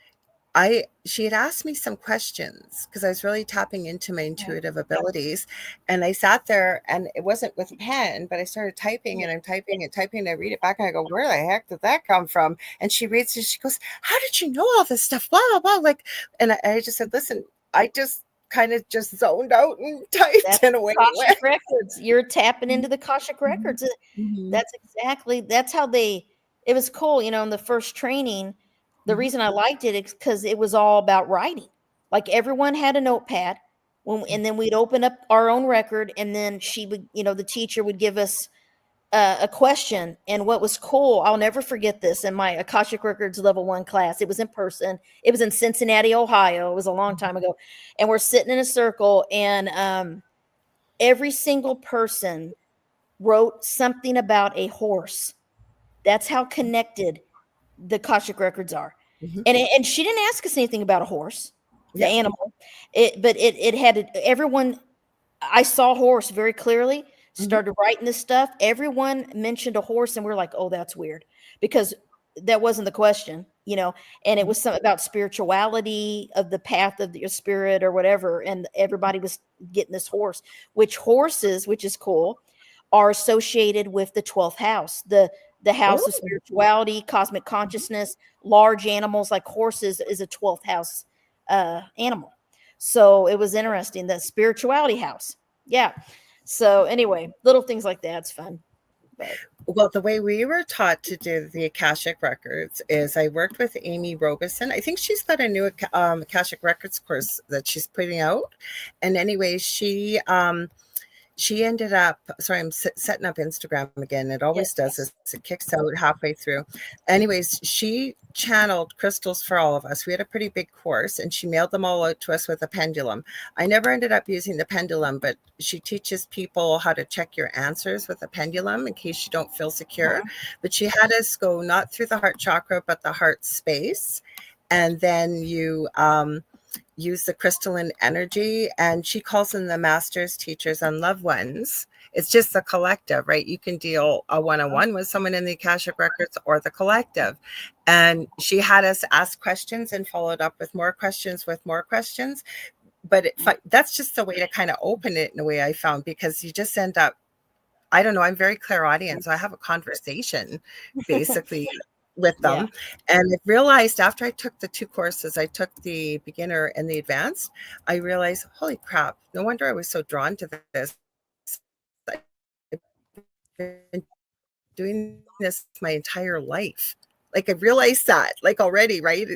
she had asked me some questions because I was really tapping into my intuitive abilities. And I sat there, and it wasn't with a pen, but I started typing, and I'm typing and typing, and I read it back, and I go, where the heck did that come from? And she reads it, she goes, how did you know all this stuff? Blah, blah, blah. Like, and I just said, listen, I just kind of just zoned out and typed in a way. Akashic records. You're tapping into the Akashic records. That's how it was cool. You know, in the first training, the reason I liked it is because it was all about writing. Like everyone had a notepad and then we'd open up our own record, and then she would, the teacher would give us a question. And what was cool, I'll never forget this, in my Akashic Records level 1 class, it was in person. It was in Cincinnati, Ohio. It was a long time ago. And we're sitting in a circle, and every single person wrote something about a horse. That's how connected the Akashic records are. And she didn't ask us anything about a horse, the animal. But it had everyone. I saw a horse very clearly. Started writing this stuff. Everyone mentioned a horse, and we're like, oh, that's weird, because that wasn't the question, and it was something about spirituality, of the path of your spirit or whatever. And everybody was getting this horse, which is cool, are associated with the 12th house, the house of spirituality, cosmic consciousness. Large animals like horses is a 12th house animal. So it was interesting, the spirituality house. Yeah. So anyway, little things like that's fun. But. Well, the way we were taught to do the Akashic records is I worked with Amy Robeson. I think she's got a new Akashic records course that she's putting out. And anyway, she ended up, sorry, I'm setting up Instagram again. It always does this. It kicks out halfway through. Anyways, she channeled crystals for all of us. We had a pretty big course, and she mailed them all out to us with a pendulum. I never ended up using the pendulum, but she teaches people how to check your answers with a pendulum in case you don't feel secure. But she had us go not through the heart chakra, but the heart space. And then you use the crystalline energy, and she calls them the masters, teachers, and loved ones. It's just the collective, right? You can deal a one-on-one with someone in the Akashic records or the collective. And she had us ask questions and followed up with more questions. But that's just a way to kind of open it in a way, I found, because you just end up, I don't know, I'm very clairaudient, so I have a conversation basically with them. And I realized after I took the 2 courses, I took the beginner and the advanced, I realized, holy crap, no wonder I was so drawn to this. I've been doing this my entire life. Like, I realized that, like, already, right?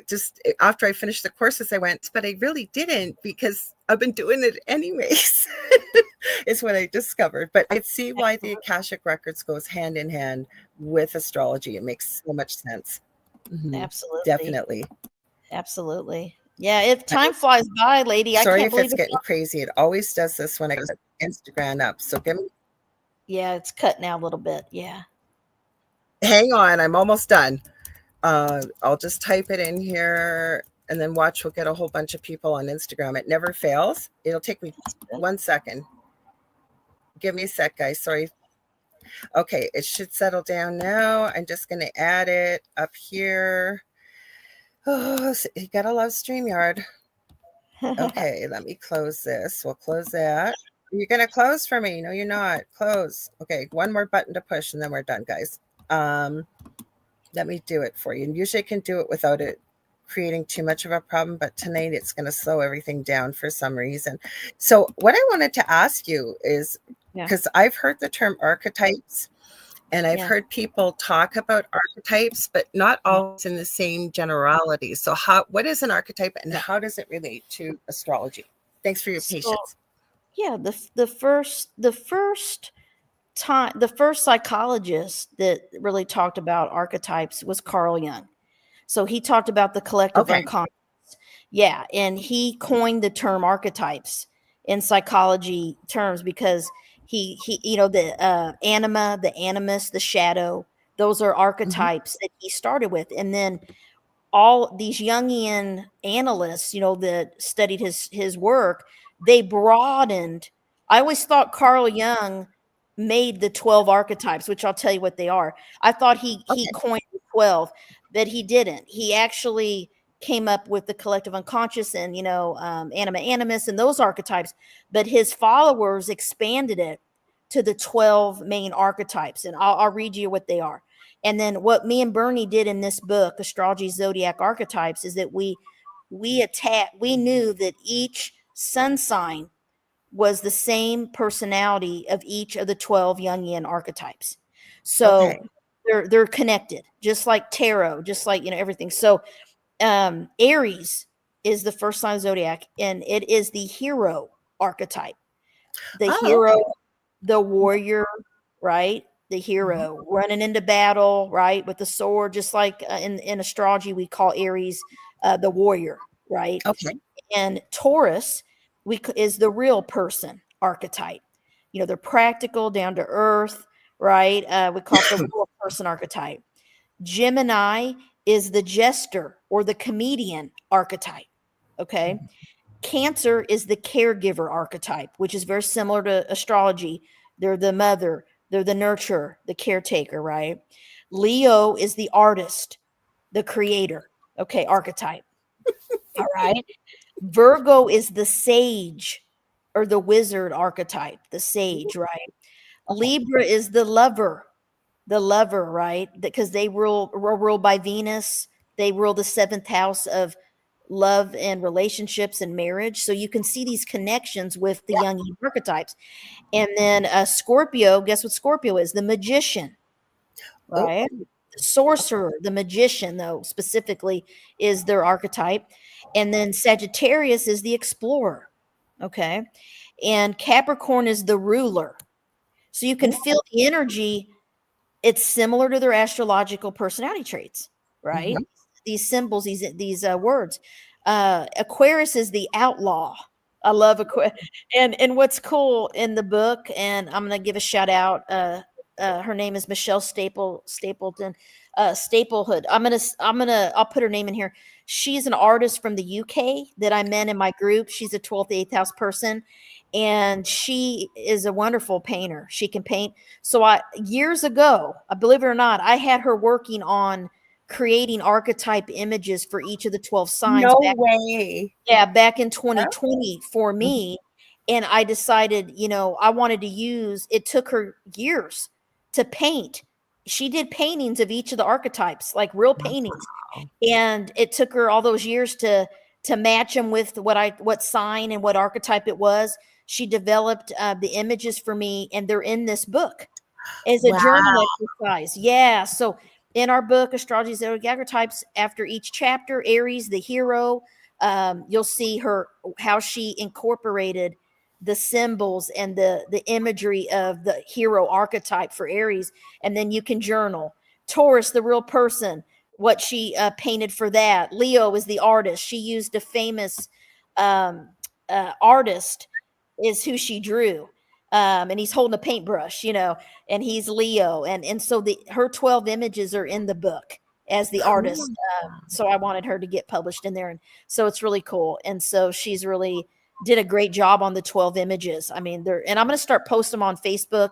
After I finished the courses, I went, but I really didn't, because I've been doing it anyways, is what I discovered. But I see why the Akashic records goes hand in hand with astrology. It makes so much sense. Absolutely. Absolutely. Yeah, time flies by, lady. Sorry I can't if it's getting crazy. It always does this when I get Instagram up. So give me. Yeah, it's cutting out a little bit. Yeah. Hang on, I'm almost done. I'll just type it in here, and then watch. We'll get a whole bunch of people on Instagram. It never fails. It'll take me 1 second. Give me a sec, guys. Sorry. Okay, it should settle down now. I'm just going to add it up here. Oh, you gotta love StreamYard. Okay, let me close this. We'll close that. You're going to close for me? No, you're not. Close. Okay, one more button to push, and then we're done, guys. Let me do it for you. And usually I can do it without it creating too much of a problem, but tonight it's going to slow everything down for some reason. So what I wanted to ask you is, because I've heard the term archetypes, and I've heard people talk about archetypes, but not always in the same generality. So what is an archetype, and how does it relate to astrology? Thanks for your patience. Yeah, the first psychologist that really talked about archetypes was Carl Jung. So he talked about the collective unconscious. Yeah, and he coined the term archetypes in psychology terms, because he the anima, the animus, the shadow, those are archetypes that he started with. And then all these Jungian analysts, that studied his work, they broadened. I always thought Carl Jung made the 12 archetypes, which I'll tell you what they are. I thought he Okay. coined the 12, but he didn't. He actually came up with the collective unconscious and, anima animus and those archetypes, but his followers expanded it to the 12 main archetypes. And I'll read you what they are. And then what me and Bernie did in this book, Astrology, Zodiac Archetypes, is that we knew that each sun sign was the same personality of each of the 12 Jungian archetypes. So Okay. they're connected, just like tarot, just like, everything. So Aries is the first sign of zodiac, and it is the hero archetype. The Oh, hero, okay. the warrior, right? The Mhm. hero running into battle, right? With the sword, just like in astrology, we call Aries the warrior, right? Okay. And Taurus is the real person archetype. They're practical, down to earth, right? We call it the real person archetype. Gemini is the jester or the comedian archetype. Okay. Cancer is the caregiver archetype, which is very similar to astrology. They're the mother, they're the nurturer, the caretaker, right? Leo is the artist, the creator, okay, archetype. All right. Virgo is the sage or the wizard archetype, the sage, right? Okay. Libra is the lover, right? Because they ruled by Venus. They rule the seventh house of love and relationships and marriage. So you can see these connections with the Yeah. Jungian archetypes. And then Scorpio, guess what Scorpio is? The magician, Oh, right? The sorcerer, the magician, though, specifically is their archetype. And then Sagittarius is the explorer. Okay. And Capricorn is the ruler. So you can feel the energy. It's similar to their astrological personality traits, right? mhm. These symbols, these words. Aquarius is the outlaw. I love Aquarius. And what's cool in the book, and I'm going to give a shout out. Her name is Michelle Stapleton, Staplehood. I'll put her name in here. She's an artist from the UK that I met in my group. She's a 12th, 8th house person, and she is a wonderful painter. She can paint. So years ago, believe it or not, I had her working on creating archetype images for each of the 12 signs No way. back in Huh? 2020 for Mhm. me. And I decided, I wanted to it took her years to paint. She did paintings of each of the archetypes, like real paintings. Wow. And it took her all those years to match them with what sign and what archetype it was. She developed the images for me, and they're in this book as a journal Wow. exercise. Yeah. So in our book, Astrology Zodiac Archetypes, after each chapter, Aries, the hero, you'll see how she incorporated the symbols and the imagery of the hero archetype for Aries. And then you can journal. Taurus, the real person, what she painted for that. Leo is the artist. She used a famous um, artist is who she drew. And he's holding a paintbrush, and he's Leo. And so her 12 images are in the book as the Cool. artist. So I wanted her to get published in there. And so it's really cool. And so she's really did a great job on the 12 images. I mean, and I'm going to start posting them on Facebook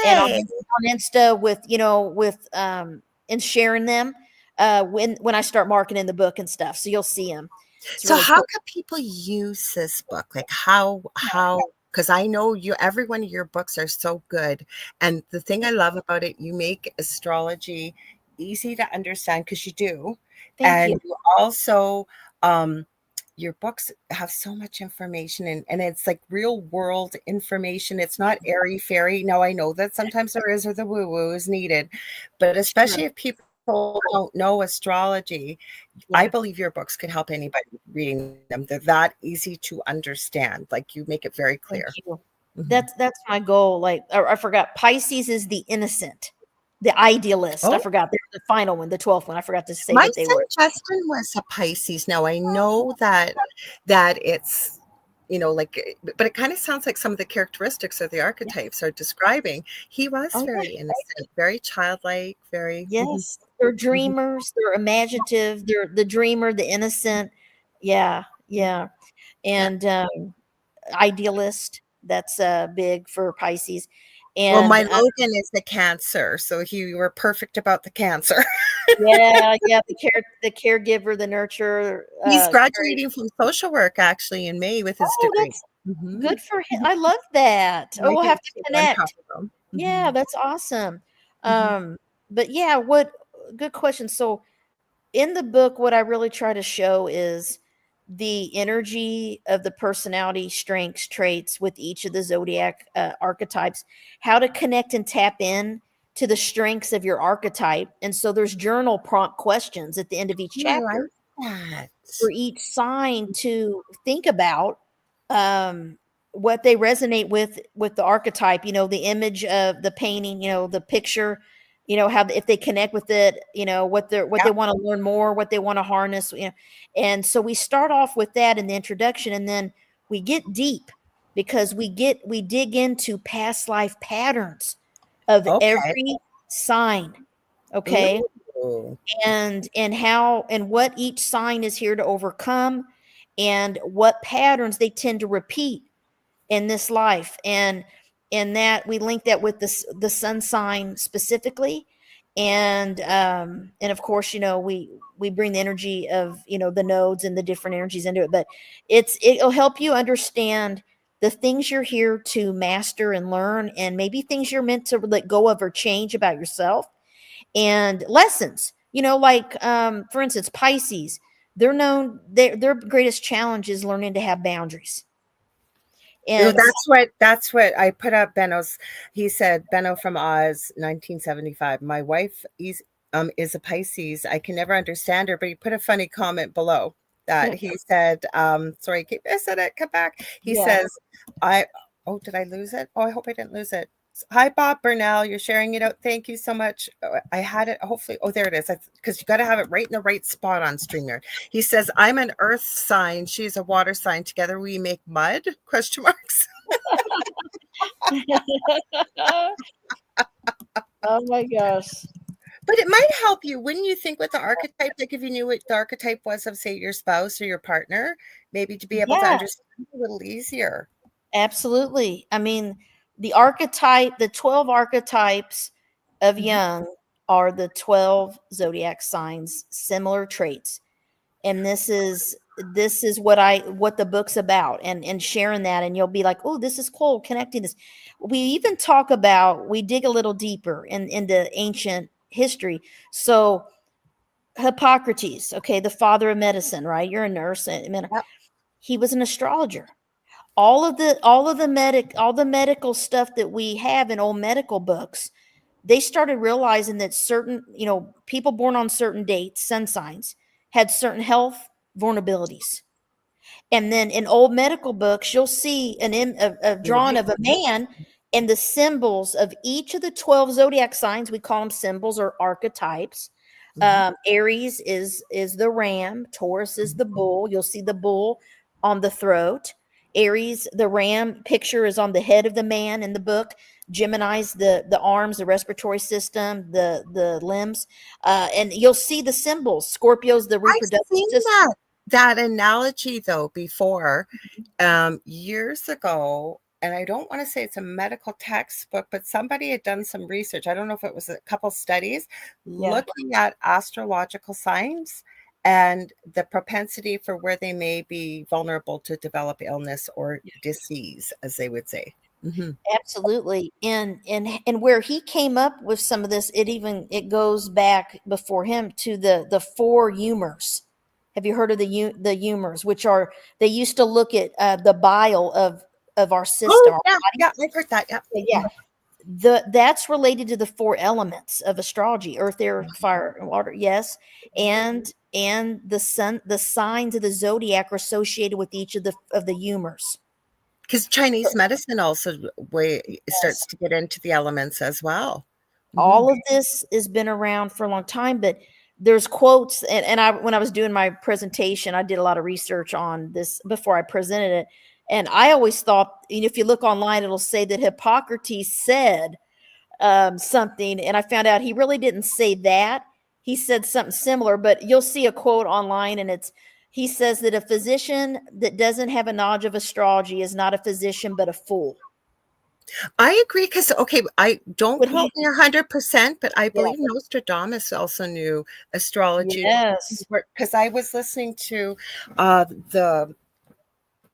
and Yay. on Insta and sharing them when I start marketing the book and stuff. So you'll see them. It's So really how cool. can people use this book? Like how because I know every one of your books are so good. And the thing I love about it, you make astrology easy to understand because you do. Thank you. And you also your books have so much information and it's like real world information. It's not airy fairy. Now I know that sometimes there is or the woo-woo is needed, but Sure. especially if people don't know astrology, I Yeah. believe your books could help anybody reading them. They're that easy to understand. Like you make it very Thank clear. you. Mhm. That's my goal. Like I forgot, Pisces is the innocent, the idealist. I Oh, forgot the final one, the 12th one. I forgot to say my what they son were. Justin was a Pisces. Now I know that it's like, but it kind of sounds like some of the characteristics of the Yeah. archetypes are describing. He was Oh yeah. very innocent, very childlike, very. Mhm. Yes. They're Mhm. dreamers. They're imaginative. They're the dreamer, the innocent. Yeah. Yeah. Yeah. And idealist. That's big for Pisces. Well, And my Logan is the Cancer, so you were perfect about the Cancer. yeah, the caregiver, the nurturer. He's graduating from social work actually in May with his degree. That's good for him. I love that. I Oh, we'll think have to he's on top connect. of them. Yeah, that's awesome. Mhm. But yeah, what good question. So in the book, what I really try to show is the energy of the personality strengths traits with each of the zodiac archetypes, how to connect and tap in to the strengths of your archetype. And so there's journal prompt questions at the end of each I like chapter that. for each sign to think about what they resonate with the archetype, the image of the painting, the picture, how if they connect with it, what they Yep. want to learn more, what they want to harness, and so we start off with that in the introduction, and then we get deep because we dig into past life patterns of Okay. every sign. Okay. Ooh. And how and what each sign is here to overcome, and what patterns they tend to repeat in this life, and that we link that with the sun sign specifically, and of course we bring the energy of the nodes and the different energies into it, but it'll help you understand the things you're here to master and learn, and maybe things you're meant to let go of or change about yourself, and lessons, like for instance, Pisces, their greatest challenge is learning to have boundaries. And That's what I put up Benno's. He said Benno from Oz, 1975. My wife is a Pisces. I can never understand her, but he put a funny comment below that he said, sorry, keep missing it. Come back. He yeah. says, did I lose it? Oh, I hope I didn't lose it. Hi, Bob Burnell. You're sharing it out. Thank you so much. I had it. Hopefully. Oh, there it is. Because you got to have it right in the right spot on Streamer. He says, I'm an earth sign. She's a water sign. Together we make mud? Question marks. Oh my gosh. But it might help you, wouldn't you think, with the archetype? Like if you knew what the archetype was of, say, your spouse or your partner, maybe to be able to Yeah, understand a little easier. absolutely. I mean, the 12 archetypes of Jung are the 12 zodiac signs, similar traits. And this is what the book's about, and sharing that, and you'll be like, oh, this is cool, connecting this. We dig a little deeper into ancient history. So Hippocrates, okay, the father of medicine, right? You're a nurse. Yep. He was an astrologer. All the medical stuff that we have in old medical books, they started realizing that certain, people born on certain dates, sun signs, had certain health vulnerabilities. And then in old medical books, you'll see a drawing of a man, and the symbols of each of the 12 zodiac signs, we call them symbols or archetypes. Aries is the ram, Taurus is the bull. You'll see the bull on the throat. Aries, the ram picture is on the head of the man in the book. Gemini's the arms, the respiratory system, the limbs, and you'll see the symbols. Scorpio's the reproductive I've seen system. that analogy though before years ago, and I don't want to say it's a medical textbook, but somebody had done some research. I don't know if it was a couple studies looking at astrological signs and the propensity for where they may be vulnerable to develop illness or disease, as they would say. Absolutely. And where he came up with some of this, it goes back before him to the four humors. Have you heard of the humors, which are, they used to look at the bile of our system. Yeah, I've heard that. Yeah. That's related to the four elements of astrology: earth, air, fire, and water. Yes. And the signs of the zodiac are associated with each of the humors. Because Chinese medicine also starts to get into the elements as well. All of this has been around for a long time, but there's quotes, and when I was doing my presentation, I did a lot of research on this before I presented it. And I always thought, if you look online, it'll say that Hippocrates said something, and I found out he really didn't say that. He said something similar, but you'll see a quote online, and it's He says that a physician that doesn't have a knowledge of astrology is not a physician, but a fool. I agree because, okay, I don't Would quote he? me 100%, but I Yeah. believe Nostradamus also knew astrology. Yes. Because I was listening to the,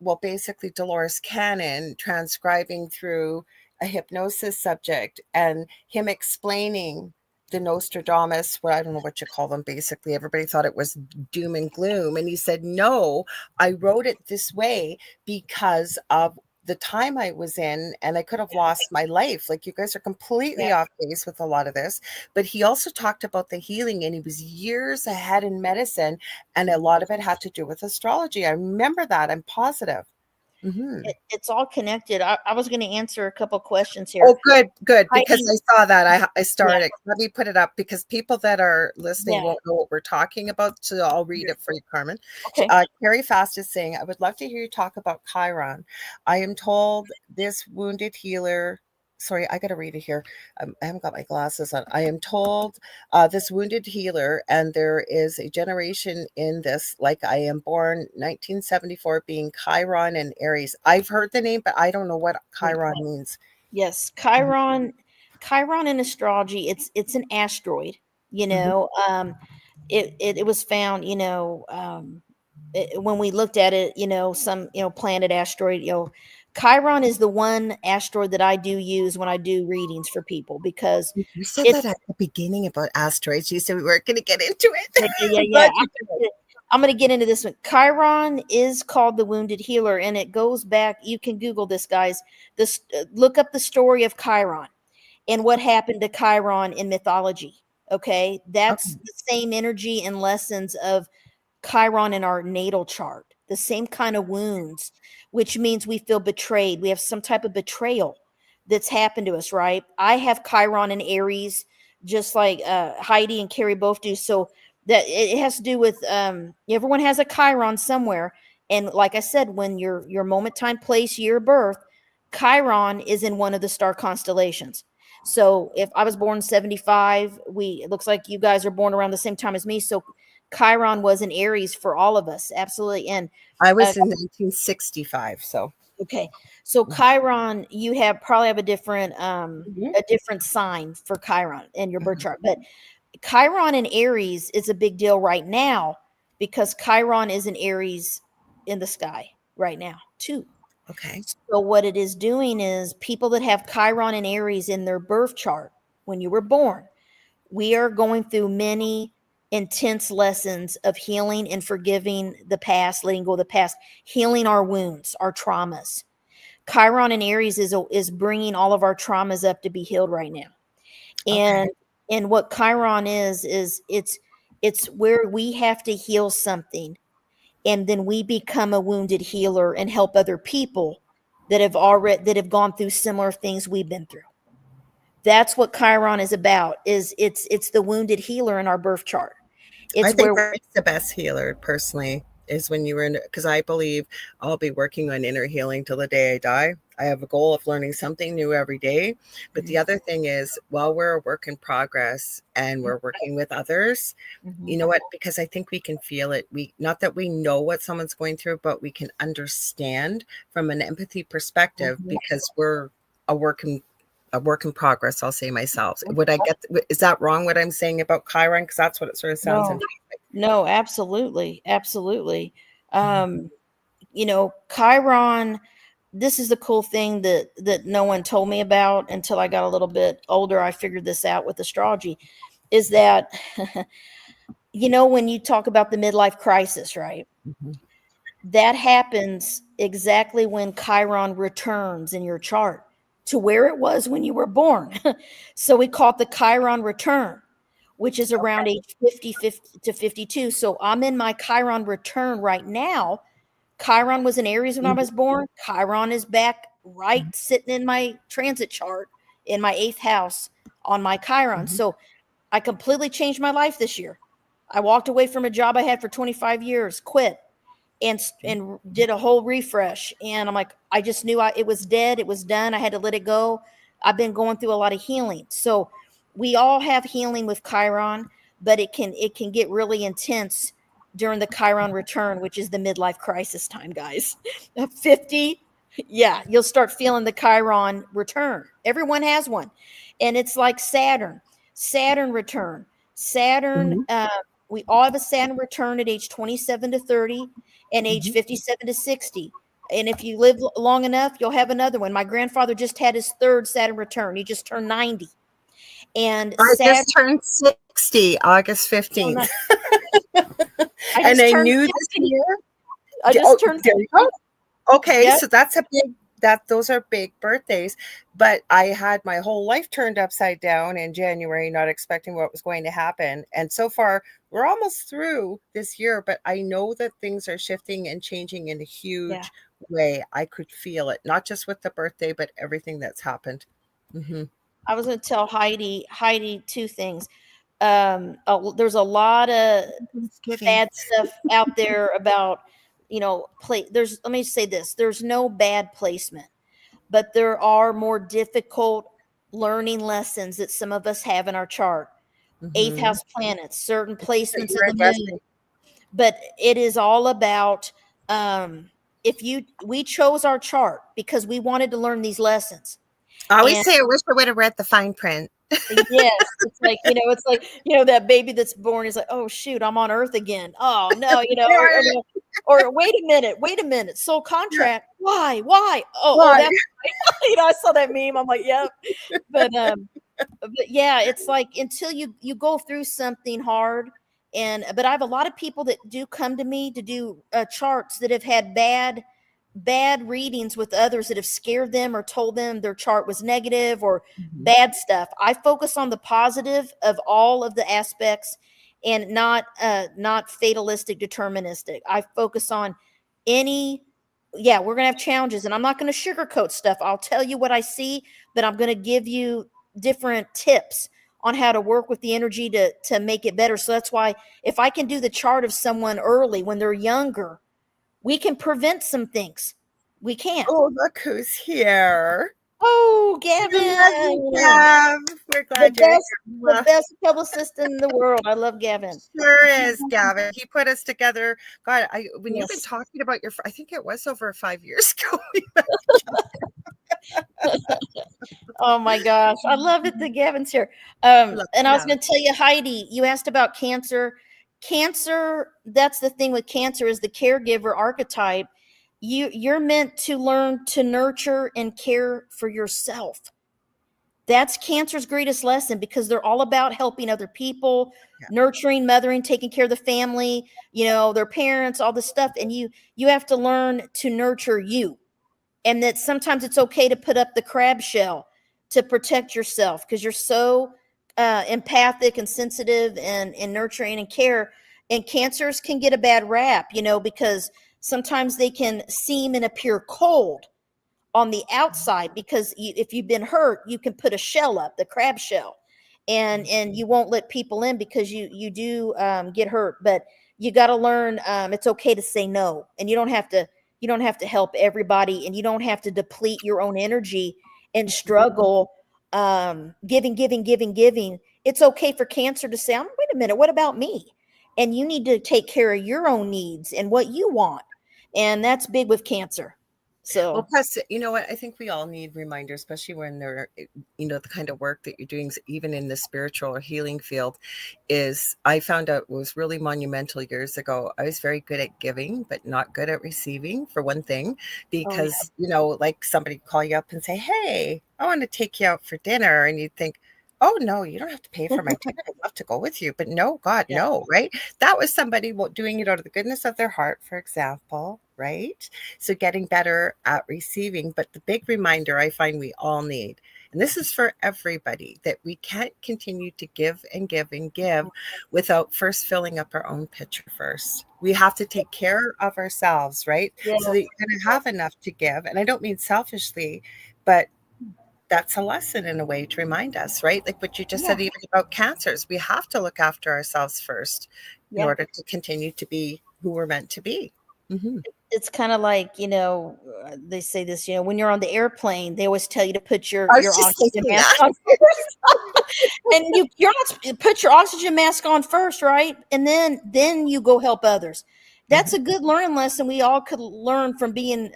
well, basically Dolores Cannon transcribing through a hypnosis subject and him explaining the Nostradamus, well, I don't know what you call them. Basically, everybody thought it was doom and gloom. And he said, no, I wrote it this way because of the time I was in, and I could have lost my life. Like, you guys are completely off base with a lot of this. But he also talked about the healing, and he was years ahead in medicine, and a lot of it had to do with astrology. I remember that. I'm positive. Mm-hmm. It's all connected. I was going to answer a couple questions here. Oh, good, good. Because Heidi, I saw that. I yeah, started. Let me put it up because people that are listening yeah. won't know what we're talking about. So I'll read it for you, Carmen. Okay. Carrie Fast is saying, I would love to hear you talk about Chiron. I am told this wounded healer. Sorry, I got to read it here. I haven't got my glasses on. I am told this wounded healer, and there is a generation in this, like I am born 1974, being Chiron and Aries. I've heard the name, but I don't know what Chiron means. Yes, Chiron in astrology, it's an asteroid, you know. It was found, you know, when we looked at it, you know, some, you know, planet asteroid, you know, Chiron is the one asteroid that I do use when I do readings for people because You said that it's at the beginning about asteroids. You said we weren't going to get into it. yeah. I'm going to get into this one. Chiron is called the wounded healer, and it goes back. You can Google this, guys. This look up the story of Chiron and what happened to Chiron in mythology. Okay, that's Okay. the same energy and lessons of Chiron in our natal chart. The same kind of wounds, which means we feel betrayed. We have some type of betrayal that's happened to us, right? I have Chiron in Aries, just like Heidi and Carrie both do. So that it has to do with everyone has a Chiron somewhere. And like I said, when your moment, time, place, year of birth, Chiron is in one of the star constellations. So if I was born 75, it looks like you guys are born around the same time as me. So Chiron was in Aries for all of us, absolutely. And I was in 1965, so okay, so Chiron, you probably have a different sign for Chiron in your birth chart, but Chiron in Aries is a big deal right now because Chiron is in Aries in the sky right now too. okay. So what it is doing is people that have Chiron and Aries in their birth chart when you were born, we are going through many intense lessons of healing and forgiving the past, letting go of the past, healing our wounds, our traumas. Chiron and Aries is bringing all of our traumas up to be healed right now. And Okay. and what Chiron is it's where we have to heal something, and then we become a wounded healer and help other people that have gone through similar things we've been through. That's what Chiron is about. It's the wounded healer in our birth chart. I It's think where that's the best healer, personally, is when you were in, because I believe I'll be working on inner healing till the day I die. I have a goal of learning something new every day. But the other thing is, while we're a work in progress and we're working with others, you know what? Because I think we can feel it. Not that we know what someone's going through, but we can understand from an empathy perspective because we're a work in progress. I'll say myself. Is that wrong what I'm saying about Chiron? Because that's what it sort of sounds like. No, absolutely, absolutely. You know, Chiron. This is the cool thing that no one told me about until I got a little bit older. I figured this out with astrology. Is that you know, when you talk about the midlife crisis, right? That happens exactly when Chiron returns in your chart to where it was when you were born. So we call it the Chiron return, which is around age 50 to 52. So I'm in my Chiron return right now. Chiron was in Aries when I was born. Chiron is back right sitting in my transit chart in my 8th house on my Chiron. So I completely changed my life this year. I walked away from a job I had for 25 years, quit, and did a whole refresh. And I'm like, I just knew it was dead. It was done. I had to let it go. I've been going through a lot of healing. So we all have healing with Chiron, but it can get really intense during the Chiron return, which is the midlife crisis time, guys. 50, yeah, you'll start feeling the Chiron return. Everyone has one. And it's like Saturn return. Saturn, we all have a Saturn return at age 27 to 30 and age 57 to 60. And if you live long enough, you'll have another one. My grandfather just had his third Saturn return. He just turned 90. And I Saturn, just turned 60, August 15th. I knew 50. this year. I just turned 50. Okay, Yep. so those are big birthdays, but I had my whole life turned upside down in January, not expecting what was going to happen. And so far, we're almost through this year, but I know that things are shifting and changing in a huge way. I could feel it, not just with the birthday, but everything that's happened. I was going to tell Heidi two things. There's a lot of bad stuff out there about, let me say this. There's no bad placement, but there are more difficult learning lessons that some of us have in our chart. Eighth house planets, certain placements of the moon. But it is all about, we chose our chart because we wanted to learn these lessons. I always say I wish I would have read the fine print. Yes, it's like that baby that's born is like, oh shoot, I'm on Earth again. Oh no, or wait a minute, soul contract. Why? Oh, that's right. I saw that meme. I'm like, yep. But yeah, it's like until you go through something hard, but I have a lot of people that do come to me to do charts that have had bad readings with others that have scared them or told them their chart was negative or bad stuff. I focus on the positive of all of the aspects and not fatalistic, deterministic. I focus on we're going to have challenges, and I'm not going to sugarcoat stuff. I'll tell you what I see, but I'm going to give you different tips on how to work with the energy to make it better. So that's why if I can do the chart of someone early when they're younger, we can prevent some things. We can. Oh, look who's here. Oh, Gavin. We're glad the best publicist in the world. I love Gavin. Sure is, Gavin. He put us together. God, when you've been talking about I think it was over 5 years ago. Oh my gosh. I love it that Gavin's here. And I was going to tell you, Heidi, you asked about Cancer. Cancer, that's the thing with Cancer, is the caregiver archetype. You're meant to learn to nurture and care for yourself. That's Cancer's greatest lesson, because they're all about helping other people, nurturing, mothering, taking care of the family, their parents, all this stuff. And you have to learn to nurture you. And that sometimes it's okay to put up the crab shell to protect yourself, because you're so empathic and sensitive and nurturing and care. And Cancers can get a bad rap, because sometimes they can seem and appear cold on the outside, because if you've been hurt, you can put a shell up, the crab shell, and you won't let people in because you do get hurt. But you got to learn it's okay to say no, and you don't have to help everybody, and you don't have to deplete your own energy and struggle giving. It's okay for Cancer to say, wait a minute, what about me? And you need to take care of your own needs and what you want. And that's big with Cancer. So, well, plus, you know what? I think we all need reminders, especially when they're, the kind of work that you're doing, even in the spiritual or healing field, is I found out was really monumental years ago. I was very good at giving, but not good at receiving, for one thing, because, like somebody call you up and say, hey, I want to take you out for dinner. And you think, oh, no, you don't have to pay for my ticket. I'd love to go with you. But no, God, no, right? That was somebody doing it out of the goodness of their heart, for example, right? So getting better at receiving. But the big reminder I find we all need, and this is for everybody, that we can't continue to give and give and give without first filling up our own pitcher first. We have to take care of ourselves, right? Yes. So that you're going to have enough to give. And I don't mean selfishly, but that's a lesson in a way to remind us, right? Like what you just said, even about Cancers, we have to look after ourselves first in order to continue to be who we're meant to be. it's kind of like, they say this, when you're on the airplane, they always tell you to put I your was just oxygen thinking mask that. on first. And you're not put your oxygen mask on first, right? And then you go help others. That's a good learning lesson we all could learn from being,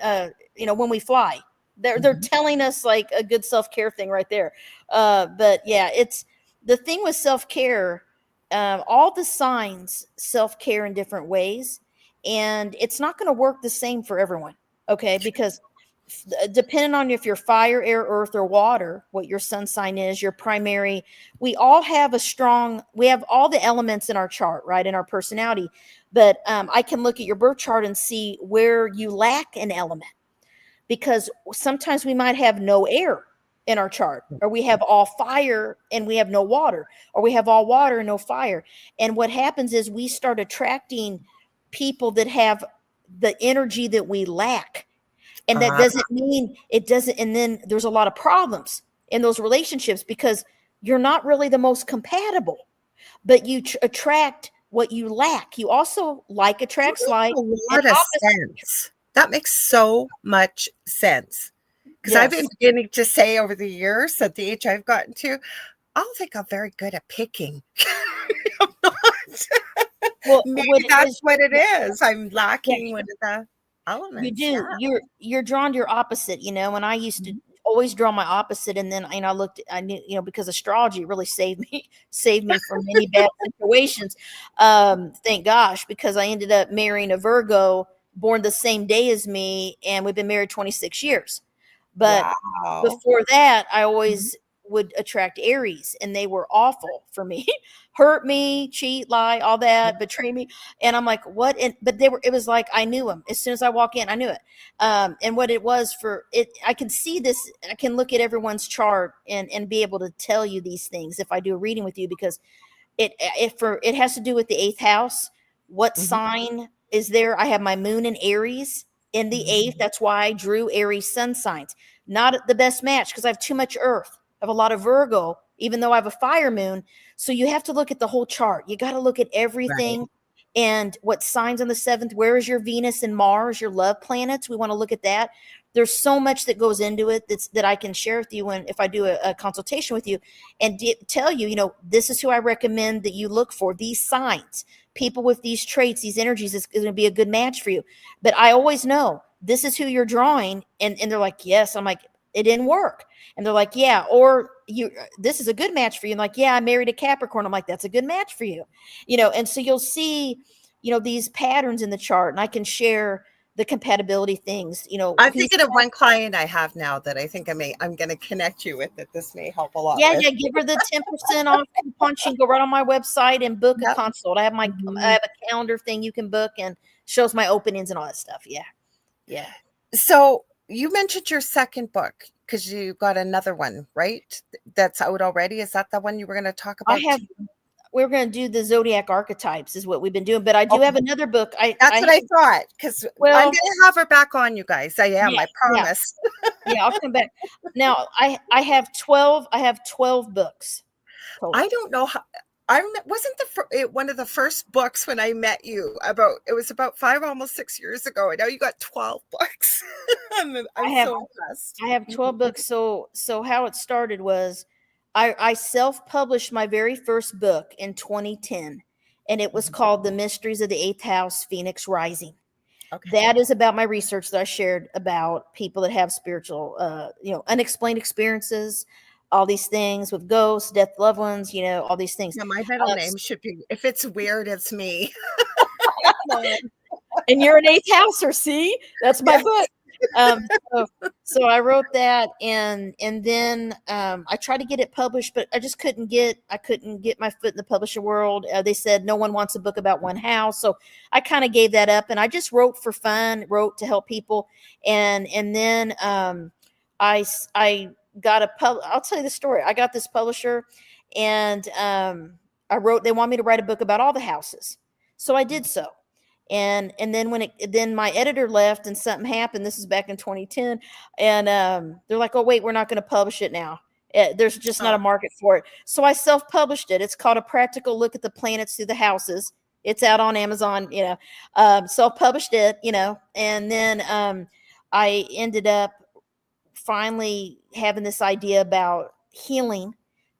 when we fly. They're telling us like a good self-care thing right there. But yeah, it's the thing with self-care. All the signs self-care in different ways, and it's not going to work the same for everyone. Okay, because depending on if you're fire, air, earth, or water, what your sun sign is, your primary, we have all the elements in our chart, right, in our personality. But I can look at your birth chart and see where you lack an element, because sometimes we might have no air in our chart, or we have all fire and we have no water, or we have all water and no fire. And what happens is we start attracting people that have the energy that we lack. And that doesn't mean it doesn't. And then there's a lot of problems in those relationships because you're not really the most compatible, but you attract what you lack. You also attracts like A lot of sense. That makes so much sense. Because I've been beginning to say over the years, at the age I've gotten to, I don't think I'm very good at picking. I'm not. Well, maybe that's what it is. I'm lacking one of the elements. You do. You're drawn to your opposite, and I used to always draw my opposite. And then, I knew, because astrology really saved me from many bad situations. Thank gosh, because I ended up marrying a Virgo born the same day as me, and we've been married 26 years. But before that, I always would attract Aries, and they were awful for me. Hurt me, cheat, lie, all that, betray me. And I'm like, what? But it was like I knew them. As soon as I walk in, I knew it. And what it was for it, I can see this, I can look at everyone's chart and be able to tell you these things if I do a reading with you, because it has to do with the 8th house. What sign is there? I have my moon in Aries in the 8th. That's why I drew Aries sun signs. Not the best match because I have too much earth. I have a lot of Virgo, even though I have a fire moon. So you have to look at the whole chart. You got to look at everything. Right. And what signs on the 7th, where is your Venus and Mars, your love planets? We want to look at that. There's so much that goes into it that I can share with you if I do a consultation with you and tell you, this is who I recommend that you look for, these signs. People with these traits, these energies is going to be a good match for you. But I always know this is who you're drawing. And they're like, yes. I'm like, it didn't work. And they're like, yeah, or this is a good match for you. I'm like, yeah, I married a Capricorn. I'm like, that's a good match for you. And so you'll see, these patterns in the chart, and I can share the compatibility things. I'm thinking of one client I have now that I think I'm going to connect you with, that this may help a lot. Yeah, give her the 10% off coupon. She can go right on my website and book a consult. I have I have a calendar thing you can book and shows my openings and all that stuff. Yeah. So you mentioned your second book because you got another one, right? That's out already. Is that the one you were going to talk about? We're going to do the Zodiac Archetypes is what we've been doing, but I do have another book. That's what I thought, because I'm going to have her back on, you guys. I am, I promise. Yeah, I'll come back. Now I have 12 books. Total. I don't know how. Wasn't one of the first books when I met you it was about 5, almost 6 years ago. And now you got 12 books. I'm so impressed. I have 12 books. So how it started was I self-published my very first book in 2010, and it was called The Mysteries of the 8th House, Phoenix Rising. Okay. That is about my research that I shared about people that have spiritual, unexplained experiences, all these things with ghosts, death, loved ones, all these things. Yeah, my middle name should be, if it's weird, it's me. And you're an 8th houser, see? That's my book. So I wrote that, and then I tried to get it published, but I just couldn't get my foot in the publishing world. They said no one wants a book about one house, so I kind of gave that up, and I just wrote for fun, wrote to help people, and then I got I'll tell you the story. I got this publisher, and they want me to write a book about all the houses, so I did so. And then my editor left and something happened. This is back in 2010. And they're like, oh, wait, we're not going to publish it now. There's just not a market for it. So I self-published it. It's called A Practical Look at the Planets Through the Houses. It's out on Amazon, self-published it, and then I ended up finally having this idea about healing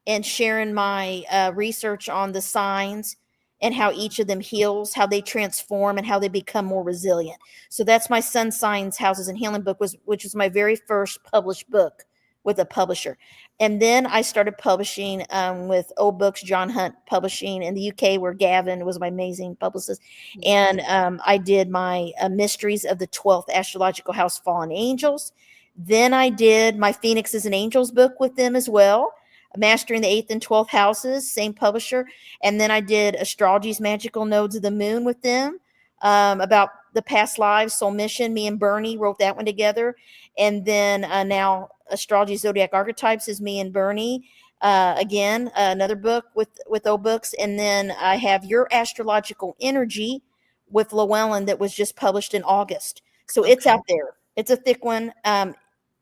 and sharing my research on the signs and how each of them heals, how they transform, and how they become more resilient. So that's my Sun Signs, Houses, and Healing book, which was my very first published book with a publisher. And then I started publishing with Old Books, John Hunt Publishing in the UK, where Gavin was my amazing publicist. And I did my Mysteries of the 12th Astrological House, Fallen Angels. Then I did my Phoenixes and Angels book with them as well, Mastering the 8th and 12th Houses, same publisher. And then I did Astrology's Magical Nodes of the Moon with them, about the past lives, soul mission. Me and Bernie wrote that one together. And then now Astrology Zodiac Archetypes is me and Bernie. Again, another book with Old Books. And then I have Your Astrological Energy with Llewellyn that was just published in August. So it's out there. It's a thick one.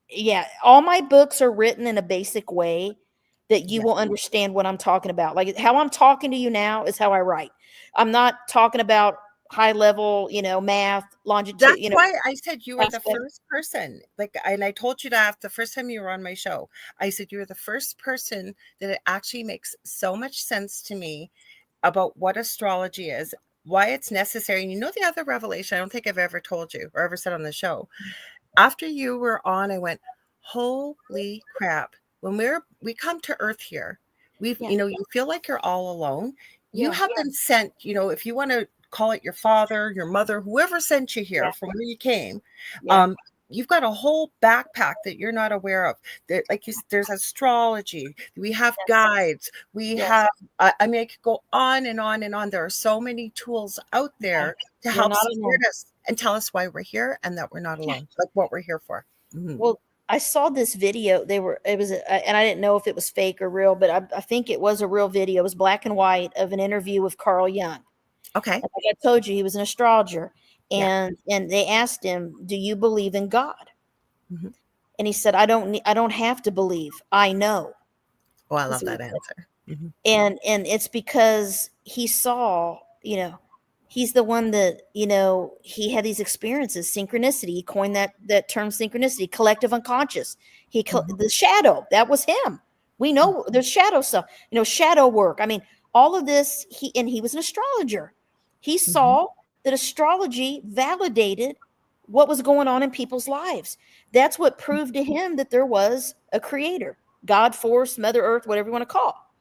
Yeah, all my books are written in a basic way that you will understand what I'm talking about. Like how I'm talking to you now is how I write. I'm not talking about high level, math, longitude. That's why I said you were the first person. And I told you that the first time you were on my show. I said you were the first person that it actually makes so much sense to me about what astrology is, why it's necessary. And the other revelation, I don't think I've ever told you or ever said on the show. After you were on, I went, holy crap. When we come to Earth here, you feel like you're all alone. You have been sent, if you want to call it your father, your mother, whoever sent you here from where you came, you've got a whole backpack that you're not aware of. There's astrology. We have guides. We have, I could go on and on and on. There are so many tools out there to help support us and tell us why we're here and that we're not alone, like what we're here for. Mm-hmm. Well, I saw this video. And I didn't know if it was fake or real, but I think it was a real video. It was black and white of an interview with Carl Jung. Okay. And like I told you, he was an astrologer. And they asked him, do you believe in God? Mm-hmm. And he said, I don't have to believe. I know. Oh, I love that answer. Mm-hmm. And it's because he saw, he's the one that, he had these experiences, synchronicity. He coined that term synchronicity, collective unconscious. The shadow, that was him. We know there's shadow stuff, shadow work. I mean, all of this, he was an astrologer. He saw that astrology validated what was going on in people's lives. That's what proved to him that there was a creator, God, force, Mother Earth, whatever you want to call.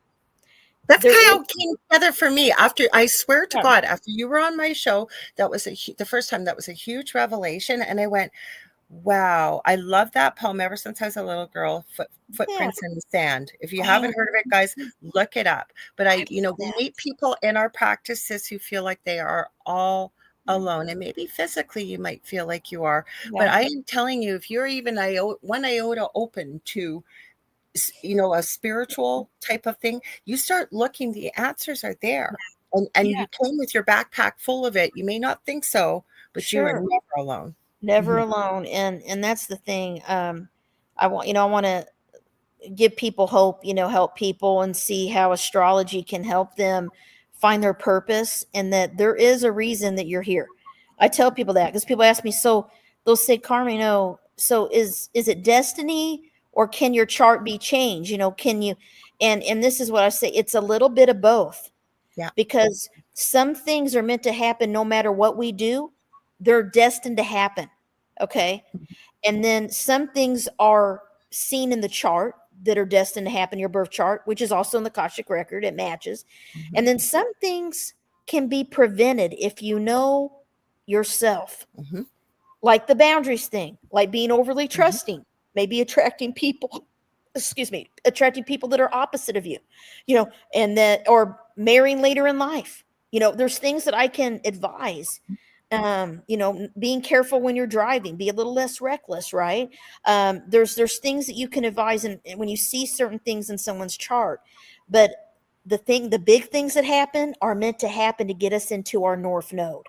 That's kind of how it came together for me. I swear to God, after you were on my show, that was the first time. That was a huge revelation. And I went, wow, I love that poem ever since I was a little girl, Footprints in the Sand. If you haven't heard of it, guys, look it up. But we meet people in our practices who feel like they are all alone. And maybe physically you might feel like you are. But I am telling you, if you're even one iota open to a spiritual type of thing, you start looking, the answers are there. And you came with your backpack full of it. You may not think so, but you are never alone. Never alone. And that's the thing. I want to give people hope, help people and see how astrology can help them find their purpose, and that there is a reason that you're here. I tell people that because people ask me, so they'll say, Carmen, so is it destiny? Or can your chart be changed? Can you, and this is what I say, it's a little bit of both. Yeah. Because some things are meant to happen no matter what we do. They're destined to happen. Okay. And then some things are seen in the chart that are destined to happen, your birth chart, which is also in the Akashic record. It matches. Mm-hmm. And then some things can be prevented if you know yourself. Mm-hmm. Like the boundaries thing, like being overly trusting. Maybe attracting people that are opposite of you, and that, or marrying later in life. There's things that I can advise, being careful when you're driving, be a little less reckless, right? There's things that you can advise and when you see certain things in someone's chart, but the big things that happen are meant to happen to get us into our north node.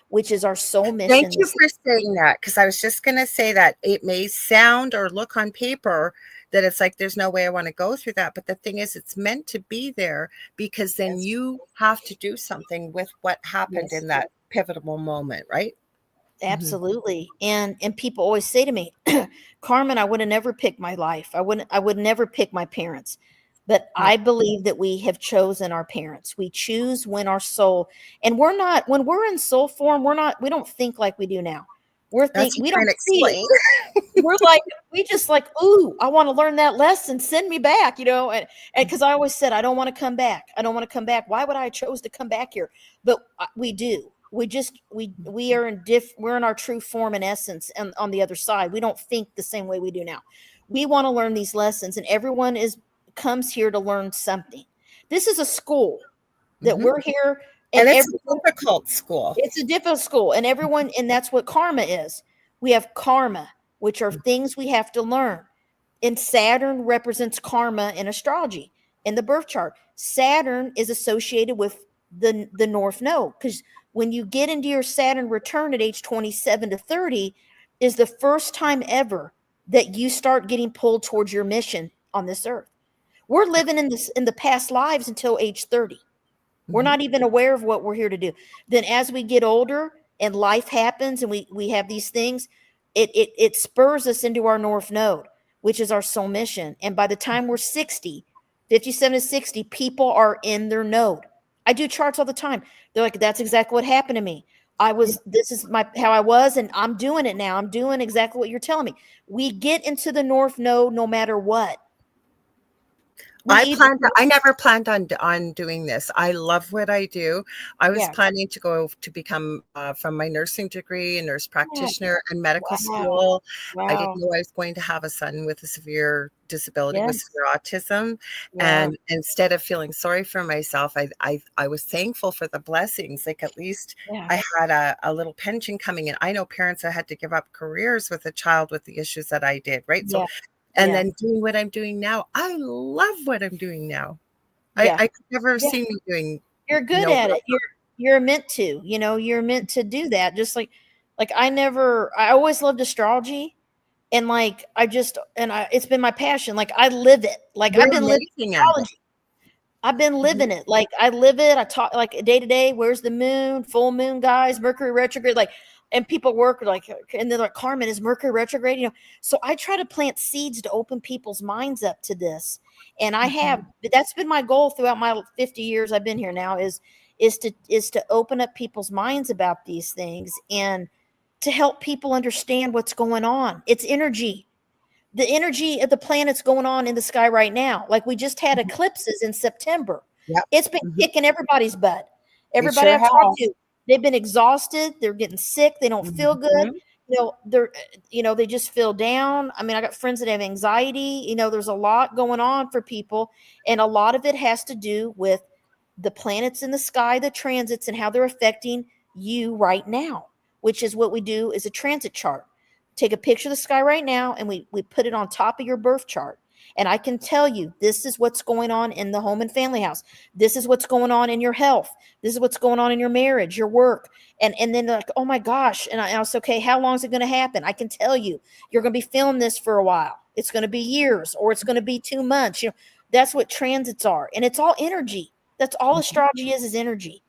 which is our soul mission. Thank you for saying that, because I was just going to say that it may sound or look on paper that it's like there's no way I want to go through that. But the thing is, it's meant to be there, because then you have to do something with what happened in that pivotal moment, right? Absolutely. And people always say to me, Carmen, I would have never picked my life. I would never pick my parents. But I believe that we have chosen our parents. We choose when our soul, and when we're in soul form, we don't think like we do now. We don't see it. We just like, ooh, I want to learn that lesson. Send me back, and because I always said, I don't want to come back. I don't want to come back. Why would I chose to come back here? But we do. We're in our true form and essence, and on the other side, we don't think the same way we do now. We want to learn these lessons, and everyone comes here to learn something. This is a school that we're here, and it's a difficult school. It's a difficult school, and that's what karma is. We have karma, which are things we have to learn. And Saturn represents karma in astrology. In the birth chart, Saturn is associated with the North Node, because when you get into your Saturn return at age 27 to 30 is the first time ever that you start getting pulled towards your mission on this earth. We're living in the past lives until age 30. We're not even aware of what we're here to do. Then as we get older and life happens and we have these things, it spurs us into our North Node, which is our soul mission. And by the time we're 60, 57 to 60, people are in their node. I do charts all the time. They're like, that's exactly what happened to me. This is how I was, and I'm doing it now. I'm doing exactly what you're telling me. We get into the North Node no matter what. I never planned on doing this. I love what I do. I was planning to go to become from my nursing degree, a nurse practitioner, and medical school. I didn't know I was going to have a son with a severe disability with severe autism. And instead of feeling sorry for myself, I was thankful for the blessings. Like, at least I had a little pension coming in. I know parents that had to give up careers with a child with the issues that I did, right? So then doing what I'm doing now, I love what I'm doing now. I could never see me doing. You're good at it. You're meant to, you're meant to do that. Just like I always loved astrology, and it's been my passion. Like, I live it. Like, I've been living astrology. I've been living it. Like, I live it. I talk like day to day. Where's the moon? Full moon, guys. Mercury retrograde. Like, and people work like, and they're like, Carmen, is Mercury retrograde? So I try to plant seeds to open people's minds up to this. And that's been my goal throughout my 50 years I've been here now is to open up people's minds about these things and to help people understand what's going on. It's energy. The energy of the planets going on in the sky right now. Like, we just had eclipses in September. It's been kicking everybody's butt. Everybody I've talked to, they've been exhausted. They're getting sick. They don't feel good. They just feel down. I mean, I got friends that have anxiety. There's a lot going on for people. And a lot of it has to do with the planets in the sky, the transits, and how they're affecting you right now, which is what we do is a transit chart. Take a picture of the sky right now, and we put it on top of your birth chart. And I can tell you, this is what's going on in the home and family house. This is what's going on in your health. This is what's going on in your marriage, your work. And then they're like, oh my gosh. And I was okay, how long is it going to happen? I can tell you, you're going to be feeling this for a while. It's going to be years, or it's going to be 2 months. That's what transits are. And it's all energy. That's all astrology is energy.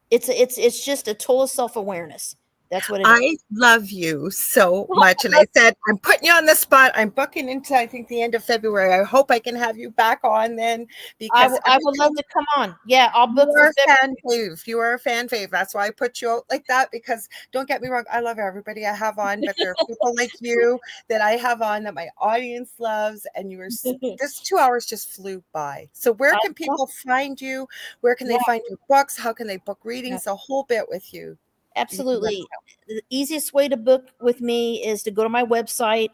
It's just a tool of self-awareness. That's what it is. I love you so much. And I said, I'm putting you on the spot. I'm booking into, I think, the end of February. I hope I can have you back on then. Because I would love to come on. Yeah, I'll book for February. You are a fan fave. That's why I put you out like that, because don't get me wrong, I love everybody I have on, but there are people like you that I have on that my audience loves. And this 2 hours just flew by. So where can people find you? Where can they find your books? How can they book readings? The whole bit with you. Absolutely. The easiest way to book with me is to go to my website,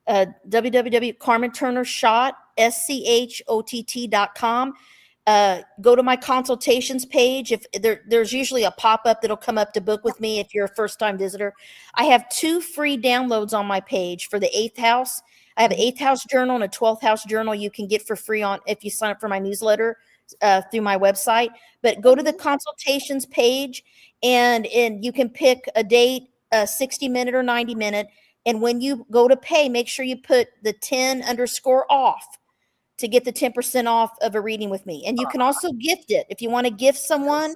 www.carmenturner-schott.com. Go to my consultations page. If there's usually a pop-up that'll come up to book with me if you're a first-time visitor. I have 2 free downloads on my page for the 8th house. I have an 8th house journal and a 12th house journal you can get for free if you sign up for my newsletter. through my website. But go to the consultations page, and you can pick a date, a 60-minute or 90-minute. And when you go to pay, make sure you put the 10_off to get the 10% off of a reading with me. And you can also gift it if you want to gift someone,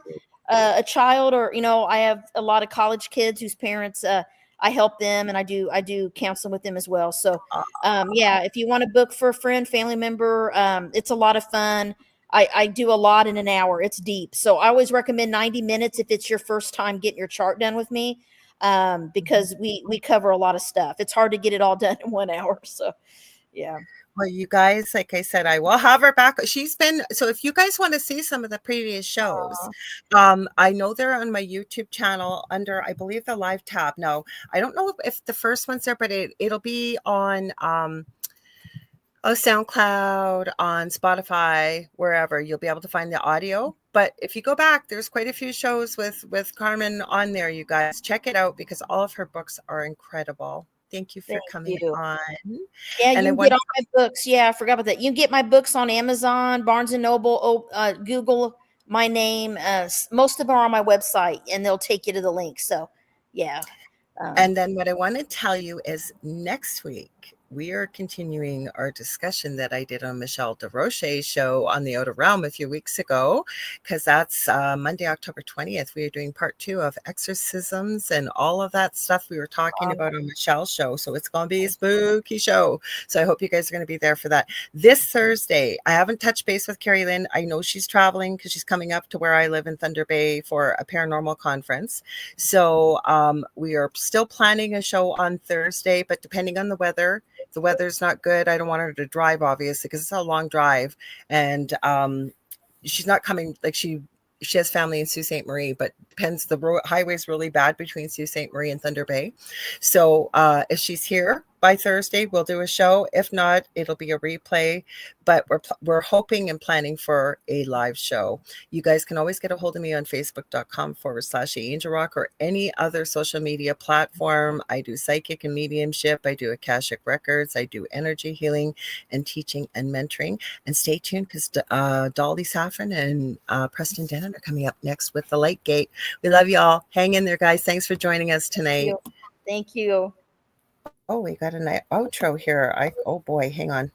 a child, or I have a lot of college kids whose parents, I help them, and I do counseling with them as well. So yeah, if you want to book for a friend, family member, it's a lot of fun. I do a lot in an hour. It's deep. So I always recommend 90 minutes if it's your first time getting your chart done with me, because we cover a lot of stuff. It's hard to get it all done in 1 hour. So yeah. Well, you guys, like I said, I will have her back. So if you guys want to see some of the previous shows, I know they're on my YouTube channel under, I believe, the live tab. Now, I don't know if the first one's there, but it'll be on SoundCloud, on Spotify, wherever. You'll be able to find the audio. But if you go back, there's quite a few shows with Carmen on there, you guys. Check it out because all of her books are incredible. Thank you for coming on. Yeah, you can get all my books. Yeah, I forgot about that. You can get my books on Amazon, Barnes and Noble, Google my name. Most of them are on my website, and they'll take you to the link. So, yeah. And then what I want to tell you is next week, we are continuing our discussion that I did on Michelle DeRoche's show on the Outer Realm a few weeks ago, because that's Monday, October 20th. We are doing part 2 of exorcisms and all of that stuff we were talking about on Michelle's show. So it's going to be a spooky show. So I hope you guys are going to be there for that. This Thursday, I haven't touched base with Carrie Lynn. I know she's traveling because she's coming up to where I live in Thunder Bay for a paranormal conference. So we are still planning a show on Thursday, but depending on the weather, if the weather's not good, I don't want her to drive, obviously, because it's a long drive. And she's not coming, like she has family in Sault Ste. Marie, but depends, the highway's really bad between Sault Ste. Marie and Thunder Bay. So if she's here by Thursday, we'll do a show. If not, it'll be a replay, but we're hoping and planning for a live show. You guys can always get a hold of me on facebook.com/AngelRock or any other social media platform. I do psychic and mediumship. I do Akashic Records. I do energy healing and teaching and mentoring. And stay tuned because Dolly Saffron and Preston Dennett are coming up next with The Light Gate. We love you all. Hang in there, guys. Thanks for joining us tonight. Thank you. Oh, we got an outro here. Oh boy, hang on.